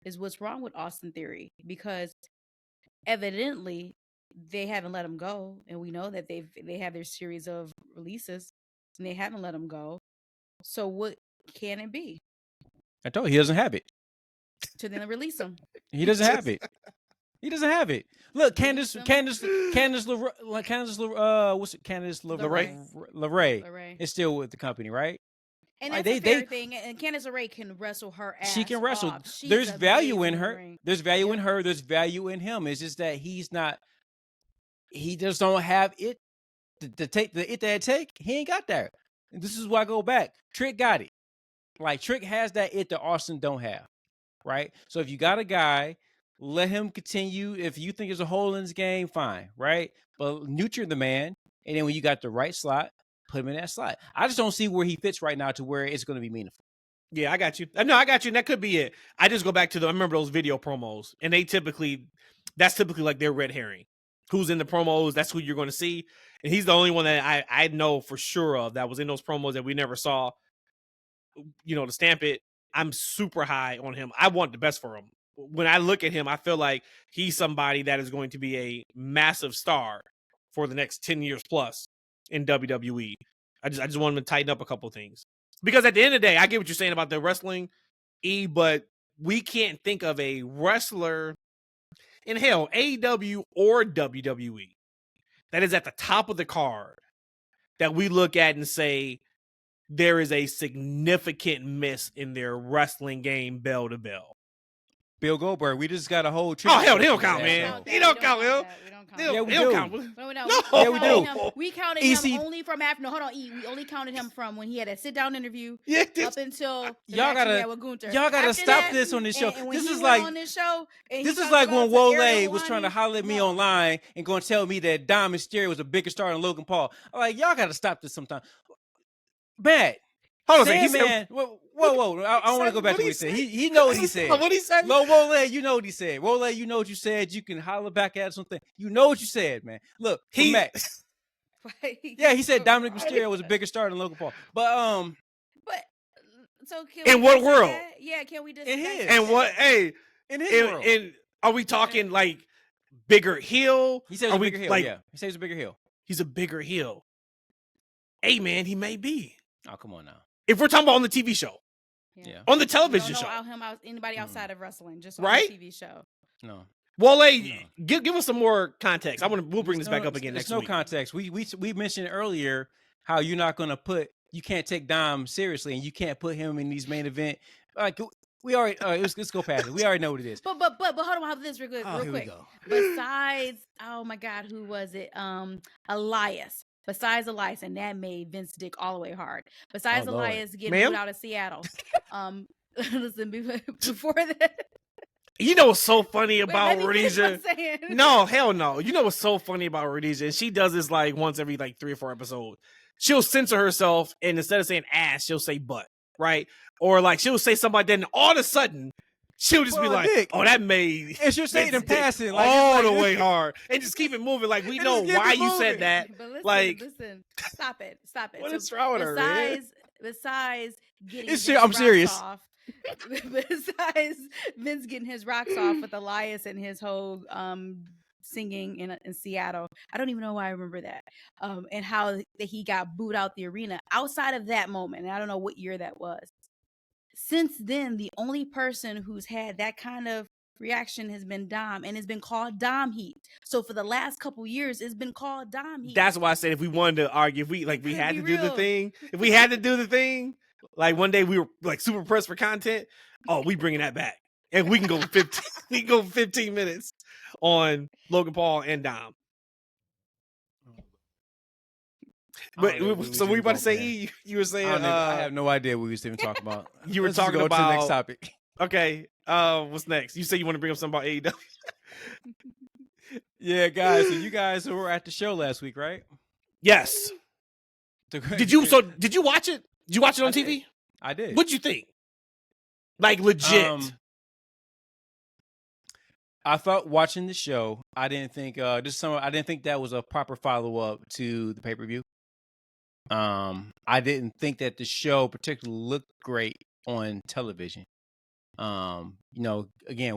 is what's wrong with Austin Theory? Because evidently they haven't let him go, and we know that they have their series of releases, and they haven't let him go. So what can it be? I told you, he doesn't have it. To then release him. He doesn't have it. He doesn't have it. Look, Candice LeRae is still with the company, right? And that's a fair thing. And Candice LeRae can wrestle her ass. She can wrestle. There's value in her. There's value in her. There's value in him. It's just that he's not. He just don't have it. to take the it that take, he ain't got that. And this is why I go back. Trick got it. Like Trick has that it that Austin don't have, right? So if you got a guy, let him continue. If you think there's a hole in his game, fine, right? But nurture the man, and then when you got the right slot, put him in that slot. I just don't see where he fits right now to where it's going to be meaningful. Yeah, I got you. No, I got you. And that could be it. I just go back to I remember those video promos, and that's typically like their red herring. Who's in the promos? That's who you're going to see. And he's the only one that I know for sure of that was in those promos that we never saw. To stamp it, I'm super high on him. I want the best for him. When I look at him, I feel like he's somebody that is going to be a massive star for the next 10 years plus in WWE. I just want him to tighten up a couple of things. Because at the end of the day, I get what you're saying about the wrestling, but we can't think of a wrestler in hell, AEW or WWE, that is at the top of the card that we look at and say there is a significant miss in their wrestling game bell to bell. Bill Goldberg, we just got a whole. Oh hell, they don't count, man. He don't count him. Yeah, we do. No, Yeah, we do. We counted him only from after. No, hold on. We only counted him from when he had a sit-down interview up until y'all gotta stop this on this show. This is like on this show. This is like when Wole was trying to holler at me online and going to tell me that Dom Mysterio was a bigger star than Logan Paul. I'm like, y'all gotta stop this sometime. Bad. Hold on a second. Man, whoa. I want to go back to what he said. He know what he said. What he said? Wole, you know what he said. Wole, you know what you said. You can holler back at something. You know what you said, man. Look, Max. Yeah, he said Dominic Mysterio was a bigger star than Logan Paul. But so in what world? Yeah, can we just in his? And what? Hey, in his world. Are we talking like bigger heel? He said he's a bigger heel. Yeah, he says he's a bigger heel. He's a bigger heel. Hey, man, he may be. Oh, come on now. If we're talking about on the TV show. Yeah. On the television show. Anybody outside of wrestling, just on right? the TV show. No. Wole, give us some more context. We'll bring this back up again next week. There's no context. We mentioned earlier how you're not going to you can't take Dom seriously, and you can't put him in these main event. Like we already, let's go past it. We already know what it is. But hold on, how about this real quick? Here we go. Besides, oh my God, who was it? Elias. Besides Elias, and that made Vince Dick all the way hard. Besides Elias getting moved out of Seattle. Listen, before that. You know what's so funny about Rhodesia? No, hell no. You know what's so funny about Rhodesia? And she does this like once every like 3 or 4 episodes. She'll censor herself, and instead of saying ass, she'll say butt, right? Or like she'll say something like that, and all of a sudden, she'll just be like, Dick. "Oh, that made." And she'll say it in passing, like, all the way hard, and just keep it moving. Like we know why you said that. But listen, stop it. What is wrong with her? Besides getting I'm serious. Off, besides Vince getting his rocks off with Elias and his whole singing in Seattle, I don't even know why I remember that. And how that he got booed out the arena. Outside of that moment, and I don't know what year that was. Since then, the only person who's had that kind of reaction has been Dom, and it's been called Dom Heat. So for the last couple years, it's been called Dom Heat. That's why I said if we wanted to argue, if we had to do the thing, if we had to do the thing, like one day we were like super pressed for content, we bringing that back, and we can go 15. We can go 15 minutes on Logan Paul and Dom. But so we about to say E. You were saying I have no idea what we was even talking about. You were talking about to the next topic. Okay, what's next? You say you want to bring up something about AEW. Yeah, guys. So you guys were at the show last week, right? Yes. Did you watch it? Did you watch it on TV? I did. What'd you think? Like legit. I thought watching the show, I didn't think I didn't think that was a proper follow up to the pay-per-view. I didn't think that the show particularly looked great on television. Again,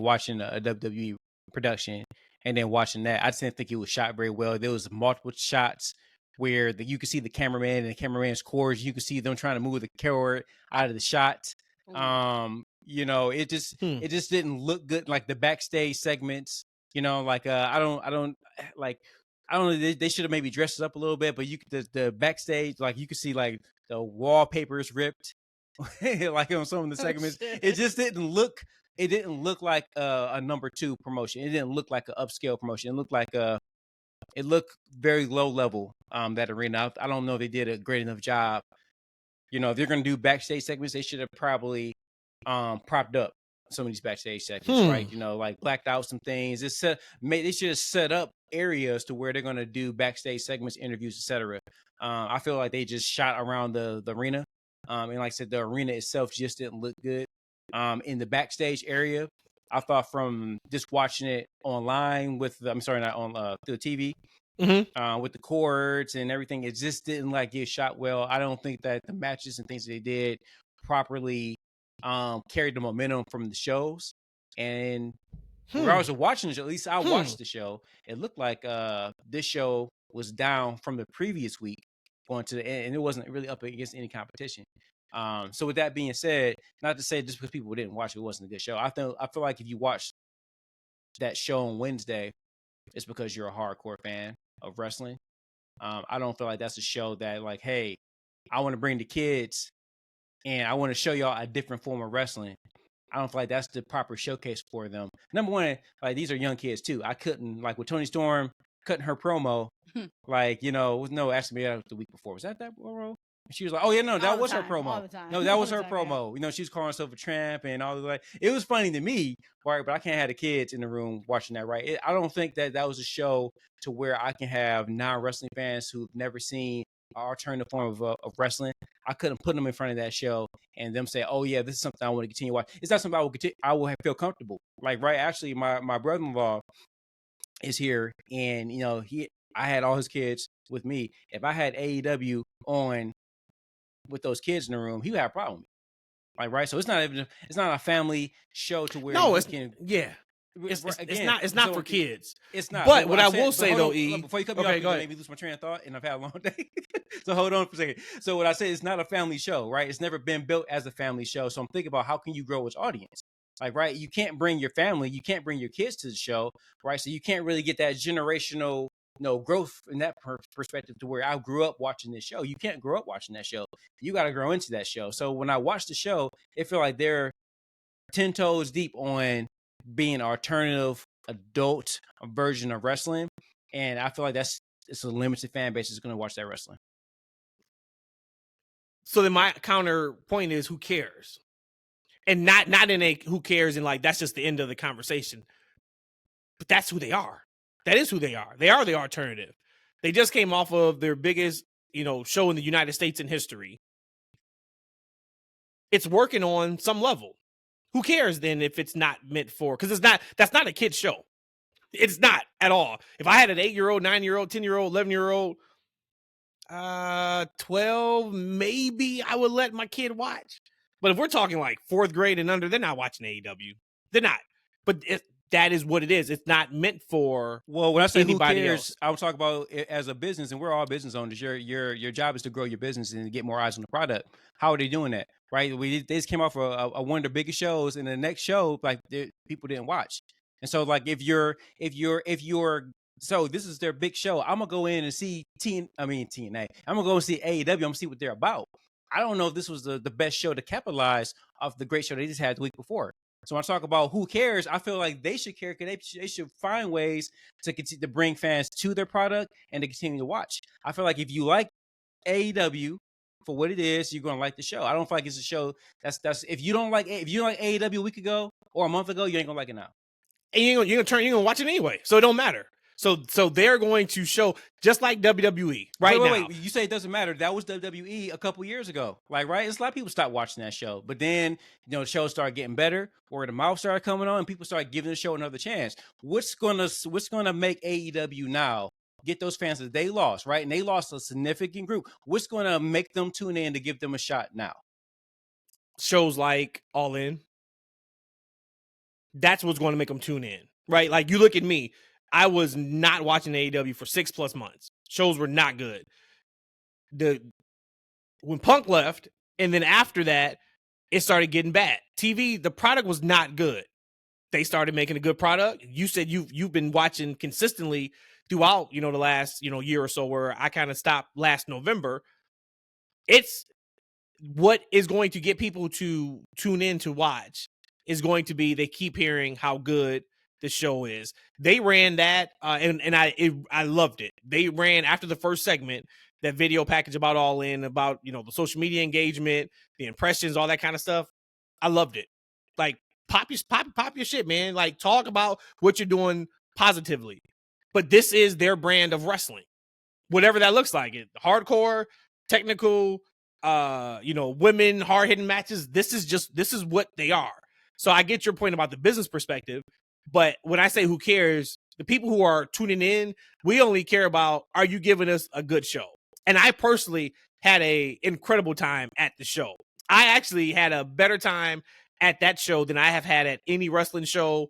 watching a WWE production and then watching that, I just didn't think it was shot very well. There was multiple shots where you could see the cameraman and the cameraman's cords. You could see them trying to move the camera out of the shot. It just didn't look good. Like the backstage segments, I don't know. They should have maybe dressed it up a little bit, but the backstage, like you could see like the wallpapers ripped, like on some of the segments. It just didn't look. It didn't look like a number 2 promotion. It didn't look like an upscale promotion. It looked like it looked very low level. That arena, I don't know if they did a great enough job. You know, if they're gonna do backstage segments, they should have probably propped up some of these backstage segments, right? You know, like blacked out some things. They should have set up areas to where they're gonna do backstage segments, interviews, etc. I feel like they just shot around the arena, and like I said, the arena itself just didn't look good. In the backstage area, I thought from just watching it online with through the TV. With the cords and everything, it just didn't like get shot well. I don't think that the matches and things that they did properly carried the momentum from the shows. And regardless of watching the show, at least I watched the show. It looked like this show was down from the previous week going to the end, and it wasn't really up against any competition. So with that being said, not to say just because people didn't watch it wasn't a good show. I feel like if you watched that show on Wednesday, it's because you're a hardcore fan of wrestling. I don't feel like that's a show that like, hey, I want to bring the kids and I want to show y'all a different form of wrestling. I don't feel like that's the proper showcase for them. Number one, like these are young kids too. I couldn't, like with Toni Storm cutting her promo, like, you know, no, actually maybe that was the week before. Was that promo? She was like, "Oh yeah, no, that was her promo. No, that was her promo. You know, she was calling herself a tramp and all the like. It was funny to me, right? But I can't have the kids in the room watching that, right? I don't think that was a show to where I can have non-wrestling fans who've never seen an alternative form of wrestling. I couldn't put them in front of that show and them say, "Oh yeah, this is something I want to continue watching." It's not something I will feel comfortable. Like, right? Actually, my brother-in-law is here, and you know, I had all his kids with me. If I had AEW on with those kids in the room, he would have a problem. Like, right? So it's not a family show to where it's not for kids. It's not. But what I will say though, before you cut me off, you made me lose my train of thought, and I've had a long day. So hold on for a second. So what I say, it's not a family show, right? It's never been built as a family show. So I'm thinking about how can you grow its audience? Like, right? You can't bring your family, you can't bring your kids to the show, right? So you can't really get that generational growth in that perspective to where I grew up watching this show. You can't grow up watching that show. You got to grow into that show. So when I watch the show, it feel like they're 10 toes deep on being an alternative adult version of wrestling. And I feel like it's a limited fan base that's going to watch that wrestling. So then my counterpoint is, who cares? And not in a who cares and like that's just the end of the conversation. But that's who they are. That is who they are. They are the alternative. They just came off of their biggest, show in the United States in history. It's working on some level. Who cares then if it's not meant for? Because that's not a kid's show. It's not at all. If I had an 8-year-old, 9-year-old, 10-year-old, 11-year-old, 12, maybe I would let my kid watch. But if we're talking like 4th grade and under, they're not watching AEW. They're not. But that is what it is. It's not meant for. Well, when I say anybody who cares, else. I would talk about it as a business, and we're all business owners. Your job is to grow your business and get more eyes on the product. How are they doing that? Right? They just came off a one of the biggest shows, and the next show, like people didn't watch. And so, like if you're so this is their big show, I'm gonna go in and see TNA. I'm gonna go and see AEW. I'm gonna see what they're about. I don't know if this was the best show to capitalize off the great show they just had the week before. So when I talk about who cares, I feel like they should care because they should find ways to continue to bring fans to their product and to continue to watch. I feel like if you like AEW for what it is, you're gonna like the show. I don't feel like it's a show that's if you don't like AEW a week ago or a month ago, you ain't gonna like it now. And you're gonna watch it anyway, so it don't matter. So they're going to show just like WWE now. Wait. You say it doesn't matter. That was WWE a couple years ago. Like, right? It's a lot of people stopped watching that show. But then, the show started getting better, or the mouth started coming on, and people started giving the show another chance. What's gonna make AEW now get those fans that they lost, right? And they lost a significant group. What's gonna make them tune in to give them a shot now? Shows like All In. That's what's going to make them tune in, right? Like, you look at me. I was not watching AEW for 6+ months. Shows were not good. When Punk left, and then after that, it started getting bad. TV, the product was not good. They started making a good product. You said you've been watching consistently throughout, the last, year or so, where I kind of stopped last November. It's what is going to get people to tune in to watch is going to be, they keep hearing how good the show is. They ran that, and I loved it. They ran after the first segment that video package about All In, about the social media engagement, the impressions, all that kind of stuff. I loved it. Like pop your shit, man. Like talk about what you're doing positively. But this is their brand of wrestling, whatever that looks like. It hardcore, technical, women hard hitting matches. This is what they are. So I get your point about the business perspective, but when I say who cares, the people who are tuning in, we only care about, are you giving us a good show? And I personally had a incredible time at the show. I actually had a better time at that show than I have had at any wrestling show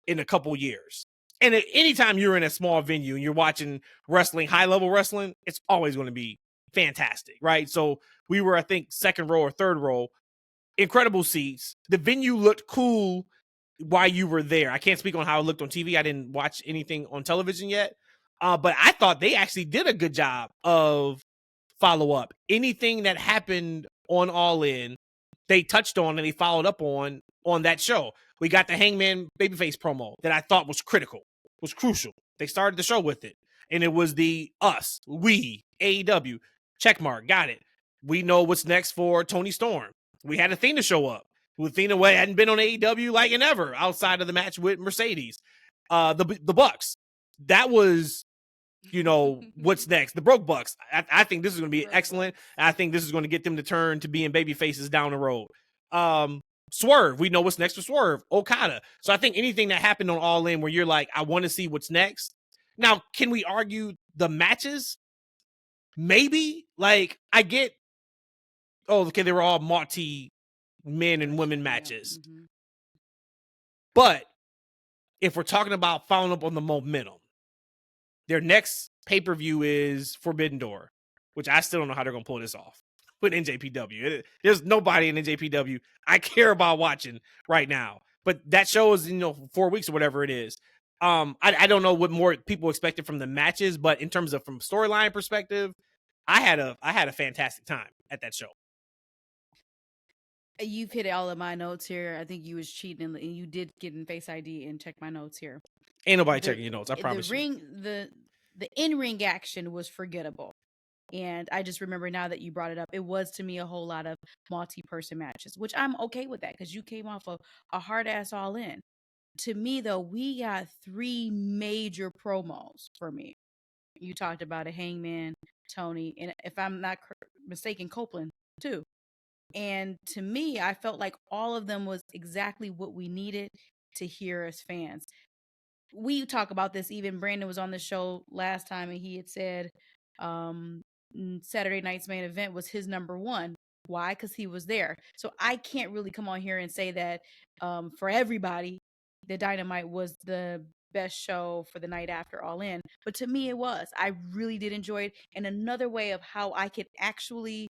in a couple years. And anytime you're in a small venue and you're watching wrestling, high level wrestling, it's always going to be fantastic, right? So we were, I think, second row or third row, incredible seats. The venue looked cool while you were there. I can't speak on how it looked on TV. I didn't watch anything on television yet. But I thought they actually did a good job of follow up. Anything that happened on All In, they touched on and they followed up on that show. We got the Hangman babyface promo that I thought was critical, was crucial. They started the show with it. And it was the us, we, AEW, checkmark, got it. We know what's next for Tony Storm. We had Athena show up. Athena hadn't been on AEW like in ever outside of the match with Mercedes. The Bucks. That was, what's next? The Broke Bucks. I think this is going to be excellent. I think this is going to get them to turn to being baby faces down the road. Swerve. We know what's next for Swerve. Okada. So I think anything that happened on All In where you're like, I want to see what's next. Now, can we argue the matches? Maybe. Like, I get, they were all multi men and women matches. Mm-hmm. But if we're talking about following up on the momentum, their next pay-per-view is Forbidden Door, which I still don't know how they're going to pull this off with NJPW. There's nobody in NJPW I care about watching right now. But that show is, 4 weeks or whatever it is. I don't know what more people expected from the matches, but in terms of from storyline perspective, I had a fantastic time at that show. You've hit all of my notes here. I think you was cheating, and you did get in Face ID and check my notes here. Ain't nobody checking your notes. I promise you. The in-ring action was forgettable. And I just remember now that you brought it up, it was to me a whole lot of multi-person matches, which I'm okay with that because you came off of a hard-ass All In. To me, though, we got 3 major promos for me. You talked about a Hangman, Tony, and if I'm not mistaken, Copeland, too. And to me, I felt like all of them was exactly what we needed to hear as fans. We talk about this, even Brandon was on the show last time and he had said Saturday night's main event was his number 1. Why? Because he was there. So I can't really come on here and say that for everybody, the Dynamite was the best show for the night after All In. But to me, it was. I really did enjoy it. And another way of how I could actually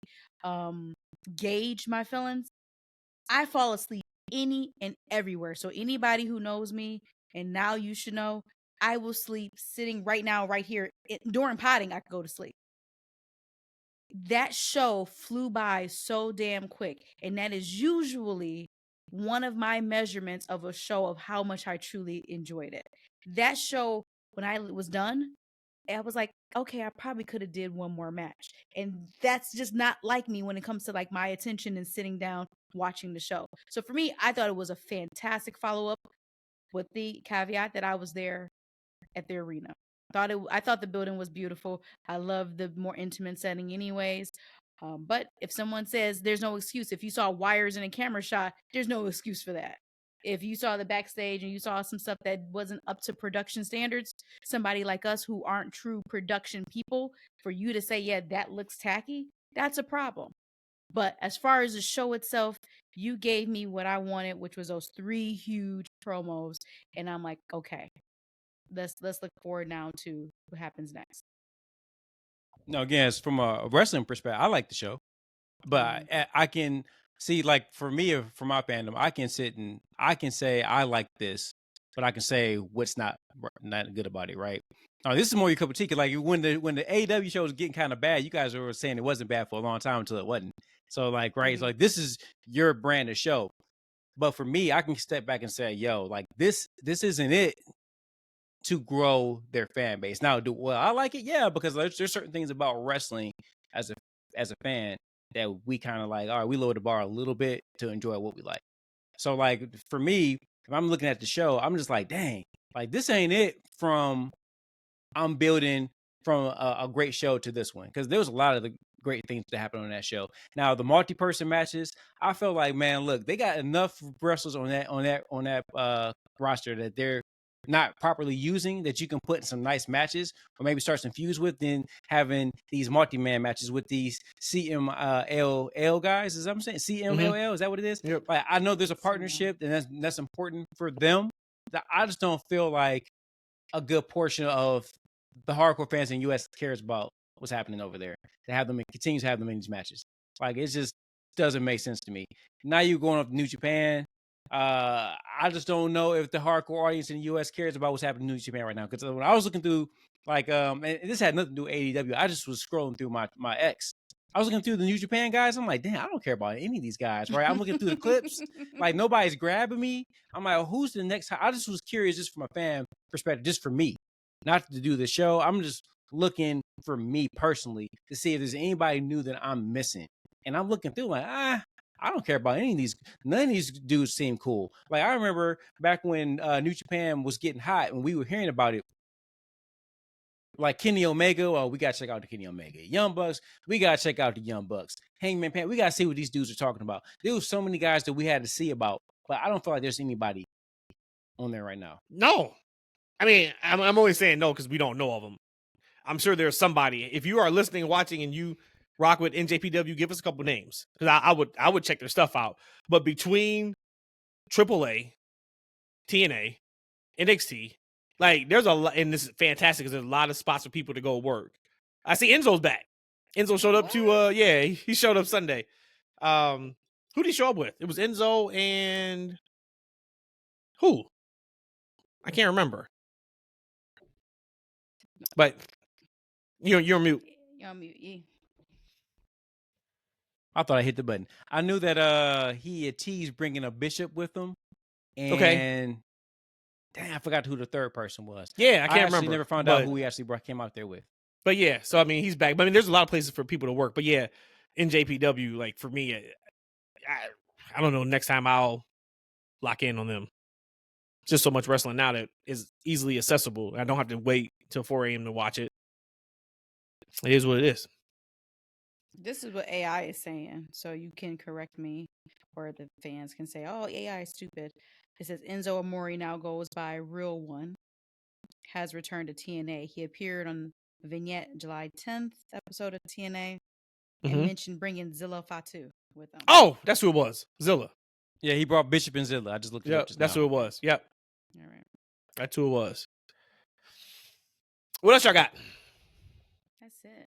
gauge my feelings, I fall asleep any and everywhere. So anybody who knows me, and now you should know, I will sleep sitting right now, right here. During potting, I could go to sleep. That show flew by so damn quick. And that is usually one of my measurements of a show of how much I truly enjoyed it. That show, when I was done, I was like, okay, I probably could have did one more match. And that's just not like me when it comes to like my attention and sitting down watching the show. So for me, I thought it was a fantastic follow-up with the caveat that I was there at the arena. I thought the building was beautiful. I love the more intimate setting anyways. But if someone says there's no excuse, if you saw wires in a camera shot, there's no excuse for that. If you saw the backstage and you saw some stuff that wasn't up to production standards, somebody like us who aren't true production people, for you to say, yeah, that looks tacky, that's a problem. But as far as the show itself, you gave me what I wanted, which was those 3 huge promos. And I'm like, okay, let's look forward now to what happens next. No, again, it's from a wrestling perspective, I like the show, but I can see, like, for me, for my fandom, I can sit and I can say I like this, but I can say what's not good about it, right? Now, this is more your cup of tea. Like when the AEW show was getting kind of bad, you guys were saying it wasn't bad for a long time until it wasn't. So, like, right, it's like this is your brand of show. But for me, I can step back and say, yo, like this isn't it to grow their fan base. Now, I like it? Yeah, because there's certain things about wrestling as a fan that we kind of like, all right, we lower the bar a little bit to enjoy what we like. So like for me, if I'm looking at the show, I'm just like, dang, like this ain't it from I'm building from a great show to this one. Because there was a lot of the great things that happened on that show. Now the multi-person matches, I felt like, man, look, they got enough wrestlers on that roster that they're not properly using that you can put in some nice matches or maybe start some feuds with, than having these multi-man matches with these CMLL guys. Is that what I'm saying? CMLL, is that what it is? Yep. Like, I know there's a partnership and that's important for them. I just don't feel like a good portion of the hardcore fans in the US cares about what's happening over there. To have them, continues to have them in these matches. Like, it just doesn't make sense to me. Now you're going up to New Japan. I just don't know if the hardcore audience in the US cares about what's happening in New Japan right now. Because when I was looking through, like, and this had nothing to do with AEW, I just was scrolling through my X. I was looking through the New Japan guys. I'm like, damn, I don't care about any of these guys, right? I'm looking through the clips. Like, nobody's grabbing me. I'm like, who's the next? I just was curious, just from a fan perspective, just for me, not to do the show. I'm just looking for me personally to see if there's anybody new that I'm missing. And I'm looking through like, I don't care about any of these. None of these dudes seem cool. Like, I remember back when New Japan was getting hot and we were hearing about it. Like Kenny Omega, oh, we got to check out the Kenny Omega. Young Bucks, we got to check out the Young Bucks. Hangman Pants, we got to see what these dudes are talking about. There was so many guys that we had to see about, but I don't feel like there's anybody on there right now. No. I mean, I'm always saying no because we don't know of them. I'm sure there's somebody. If you are listening and watching and you rock with NJPW, give us a couple names because I would check their stuff out. But between AAA, TNA, NXT, like there's a lot, and this is fantastic because there's a lot of spots for people to go work. I see Enzo's back. Enzo showed up to he showed up Sunday. Who did he show up with? It was Enzo and who? I can't remember. But you're on mute. You're on mute. Yeah. I thought I hit the button. I knew that he had teased bringing a bishop with him. And Okay. Damn, I forgot who the third person was. Yeah, I can't remember. Never found out who he actually came out there with. But yeah, so I mean, he's back. But I mean, there's a lot of places for people to work. But yeah, NJPW, like for me, I don't know. Next time I'll lock in on them. Just so much wrestling now that is easily accessible. I don't have to wait till 4 a.m. to watch it. It is what it is. This is what AI is saying, so you can correct me, or the fans can say, "Oh, AI is stupid." It says Enzo Amore now goes by Real One, has returned to TNA. He appeared on Vignette July 10th episode of TNA and mentioned bringing Zilla Fatu with him. Oh, that's who it was, Zilla. Yeah, he brought Bishop and Zilla. I just looked it up. That's who it was. Yep. All right. That's who it was. What else y'all got? That's it.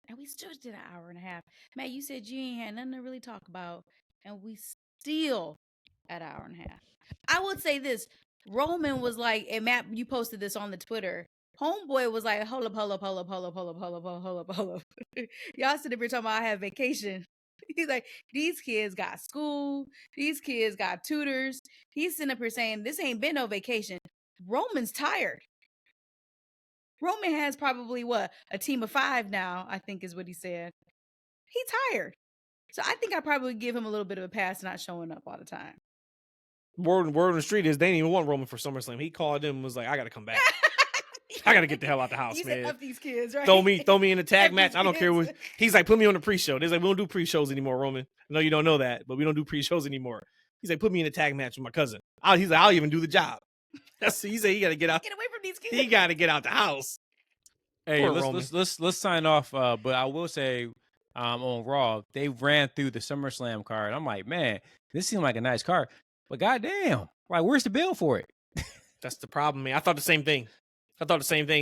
And we still did an hour and a half. Matt, you said you ain't had nothing to really talk about, and we still at an hour and a half. I would say this. Roman was like, and Matt, you posted this on the Twitter. Homeboy was like, hold up. Y'all sitting here talking about I have vacation. He's like, these kids got school. These kids got tutors. He's sitting up here saying, this ain't been no vacation. Roman's tired. Roman has probably a team of 5 now, I think is what he said. He's tired. So I think I probably give him a little bit of a pass not showing up all the time. Word on the street is they didn't even want Roman for SummerSlam. He called them and was like, I got to come back. I got to get the hell out the house, he man. Said, up these kids, right? Throw me in a tag match. I don't care what. He's like, put me on the pre-show. They're like, we don't do pre-shows anymore, Roman. I know you don't know that, but we don't do pre-shows anymore. He's like, put me in a tag match with my cousin. He's like, I'll even do the job. He said he got to get out. Get away from these kids. He got to get out the house. Hey, let's sign off. But I will say, on Raw, they ran through the SummerSlam card. I'm like, man, this seemed like a nice card, but goddamn, like, where's the bill for it? That's the problem, man. I thought the same thing.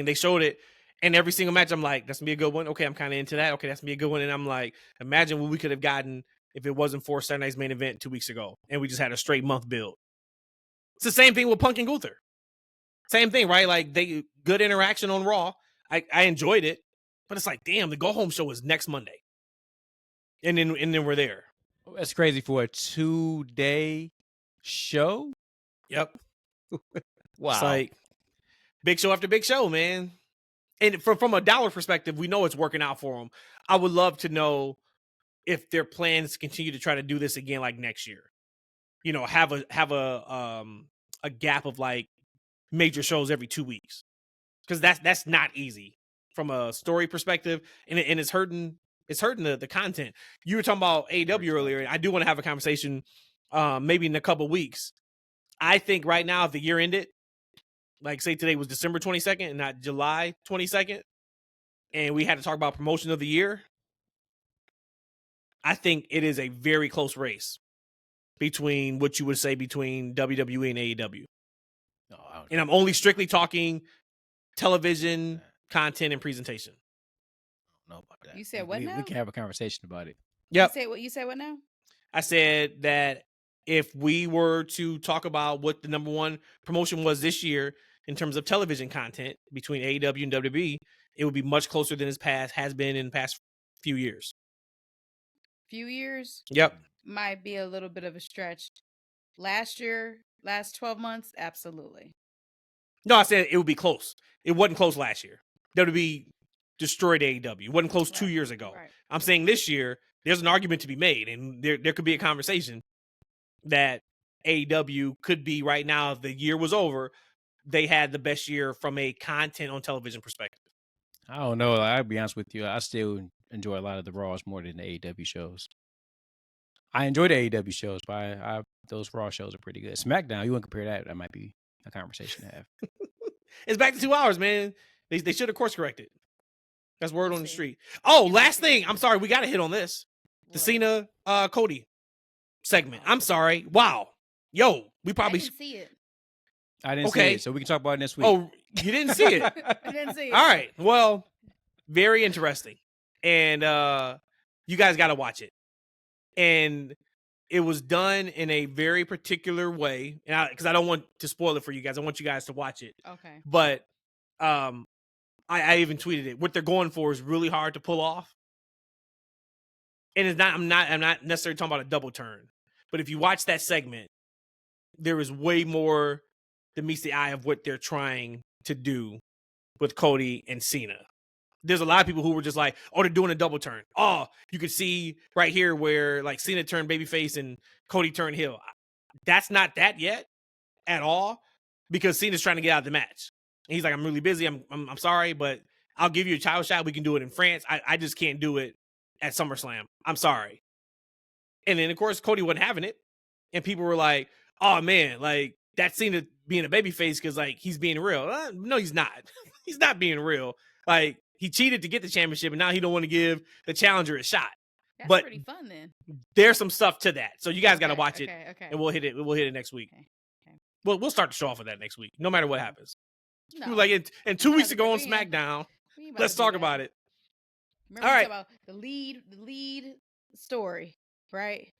They showed it, and every single match, I'm like, that's gonna be a good one. Okay, I'm kind of into that. Okay, that's gonna be a good one. And I'm like, imagine what we could have gotten if it wasn't for Saturday Night's Main Event 2 weeks ago, and we just had a straight month build. It's the same thing with Punk and Gunther. Same thing, right? Like, they good interaction on Raw. I enjoyed it, but it's like, damn, the go home show is next Monday, and then we're there. That's crazy for a 2-day show. Yep. Wow. It's like big show after big show, man. And from a dollar perspective, we know it's working out for them. I would love to know if their plans continue to try to do this again, like next year. You know, have a gap of like major shows every 2 weeks, because that's not easy from a story perspective, and it's hurting the content. You were talking about AEW earlier, and I do want to have a conversation, maybe in a couple weeks. I think right now, if the year ended, like say today was December 22nd and not July 22nd, and we had to talk about promotion of the year, I think it is a very close race between what you would say between WWE and AEW. And I'm only strictly talking television content and presentation. I don't know about that. You said what now? We can have a conversation about it. Yep. You said what now? I said that if we were to talk about what the number one promotion was this year in terms of television content between AEW and WWE, it would be much closer than has been in the past few years. Few years? Yep. Might be a little bit of a stretch. Last 12 months, absolutely. No, I said it would be close. It wasn't close last year. WWE destroyed AEW. It wasn't close 2 years ago. Right. I'm saying this year, there's an argument to be made, and there could be a conversation that AEW could be right now, if the year was over, they had the best year from a content on television perspective. I don't know. I'll be honest with you. I still enjoy a lot of the Raws more than the AEW shows. I enjoy the AEW shows, but those Raw shows are pretty good. SmackDown, you want to compare that? That might be a conversation to have. It's back to 2 hours, man. They should have course corrected. That's word on the street. Oh, last thing. I'm sorry. We got to hit on this. The Cena Cody segment. I'm sorry. Wow. Yo, we probably I didn't see it. I didn't see it, so we can talk about it next week. Oh, you didn't see it? I didn't see it. All right. Well, very interesting. And you guys got to watch it. And it was done in a very particular way. And because I don't want to spoil it for you guys. I want you guys to watch it. Okay. But I even tweeted it. What they're going for is really hard to pull off. And it's not. I'm not necessarily talking about a double turn. But if you watch that segment, there is way more that meets the eye of what they're trying to do with Cody and Cena. There's a lot of people who were just like, oh, they're doing a double turn. Oh, you could see right here where like Cena turned babyface and Cody turned heel. That's not that yet at all, because Cena's trying to get out of the match. And he's like, I'm really busy. I'm sorry, but I'll give you a title shot. We can do it in France. I just can't do it at SummerSlam. I'm sorry. And then, of course, Cody wasn't having it. And people were like, oh, man, like, that's Cena being a babyface because, like, he's being real. No, he's not. He's not being real. Like, he cheated to get the championship, and now he don't want to give the challenger a shot. That's but pretty fun, then. There's some stuff to that. So you guys got to watch it, okay. and we'll hit it. We'll hit it next week. Okay. We'll start the show off with that next week, no matter what happens. No. Like, and 2 weeks ago on we ain't- SmackDown, we ain't about let's to do talk that. about it. Remember All we right. talked about the lead story, right?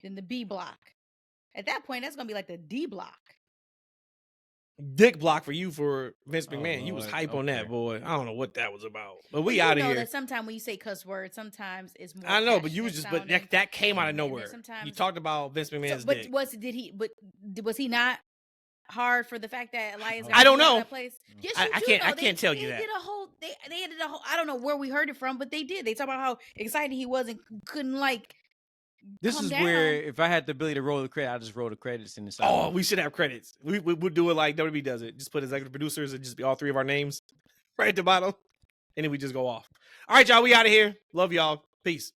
Then the B block. At that point, that's gonna be like the D block. Dick block for you for Vince McMahon. You was Lord. hype on that, Okay. boy. I don't know what that was about. But we You out of know here. that sometimes when you say cuss words, sometimes it's more. I know, but you was passionate just, but sounding. that came out of And then nowhere. sometimes- You talked about Vince McMahon's but dick. was he not hard for the fact that Elias? I don't know. That place? Yes, I you do can't- know. I can't tell you they that. Did a whole, they did a whole. I don't know where we heard it from, but they did. They talk about how excited he was and couldn't like. This calm is down. where if I had the ability to roll the credit, I'd just roll the credits in the side. Oh, we should have credits. We would do it like WWE does it. Just put executive producers and just be all three of our names right at the bottom. And then we just go off. All right, y'all. We out of here. Love y'all. Peace.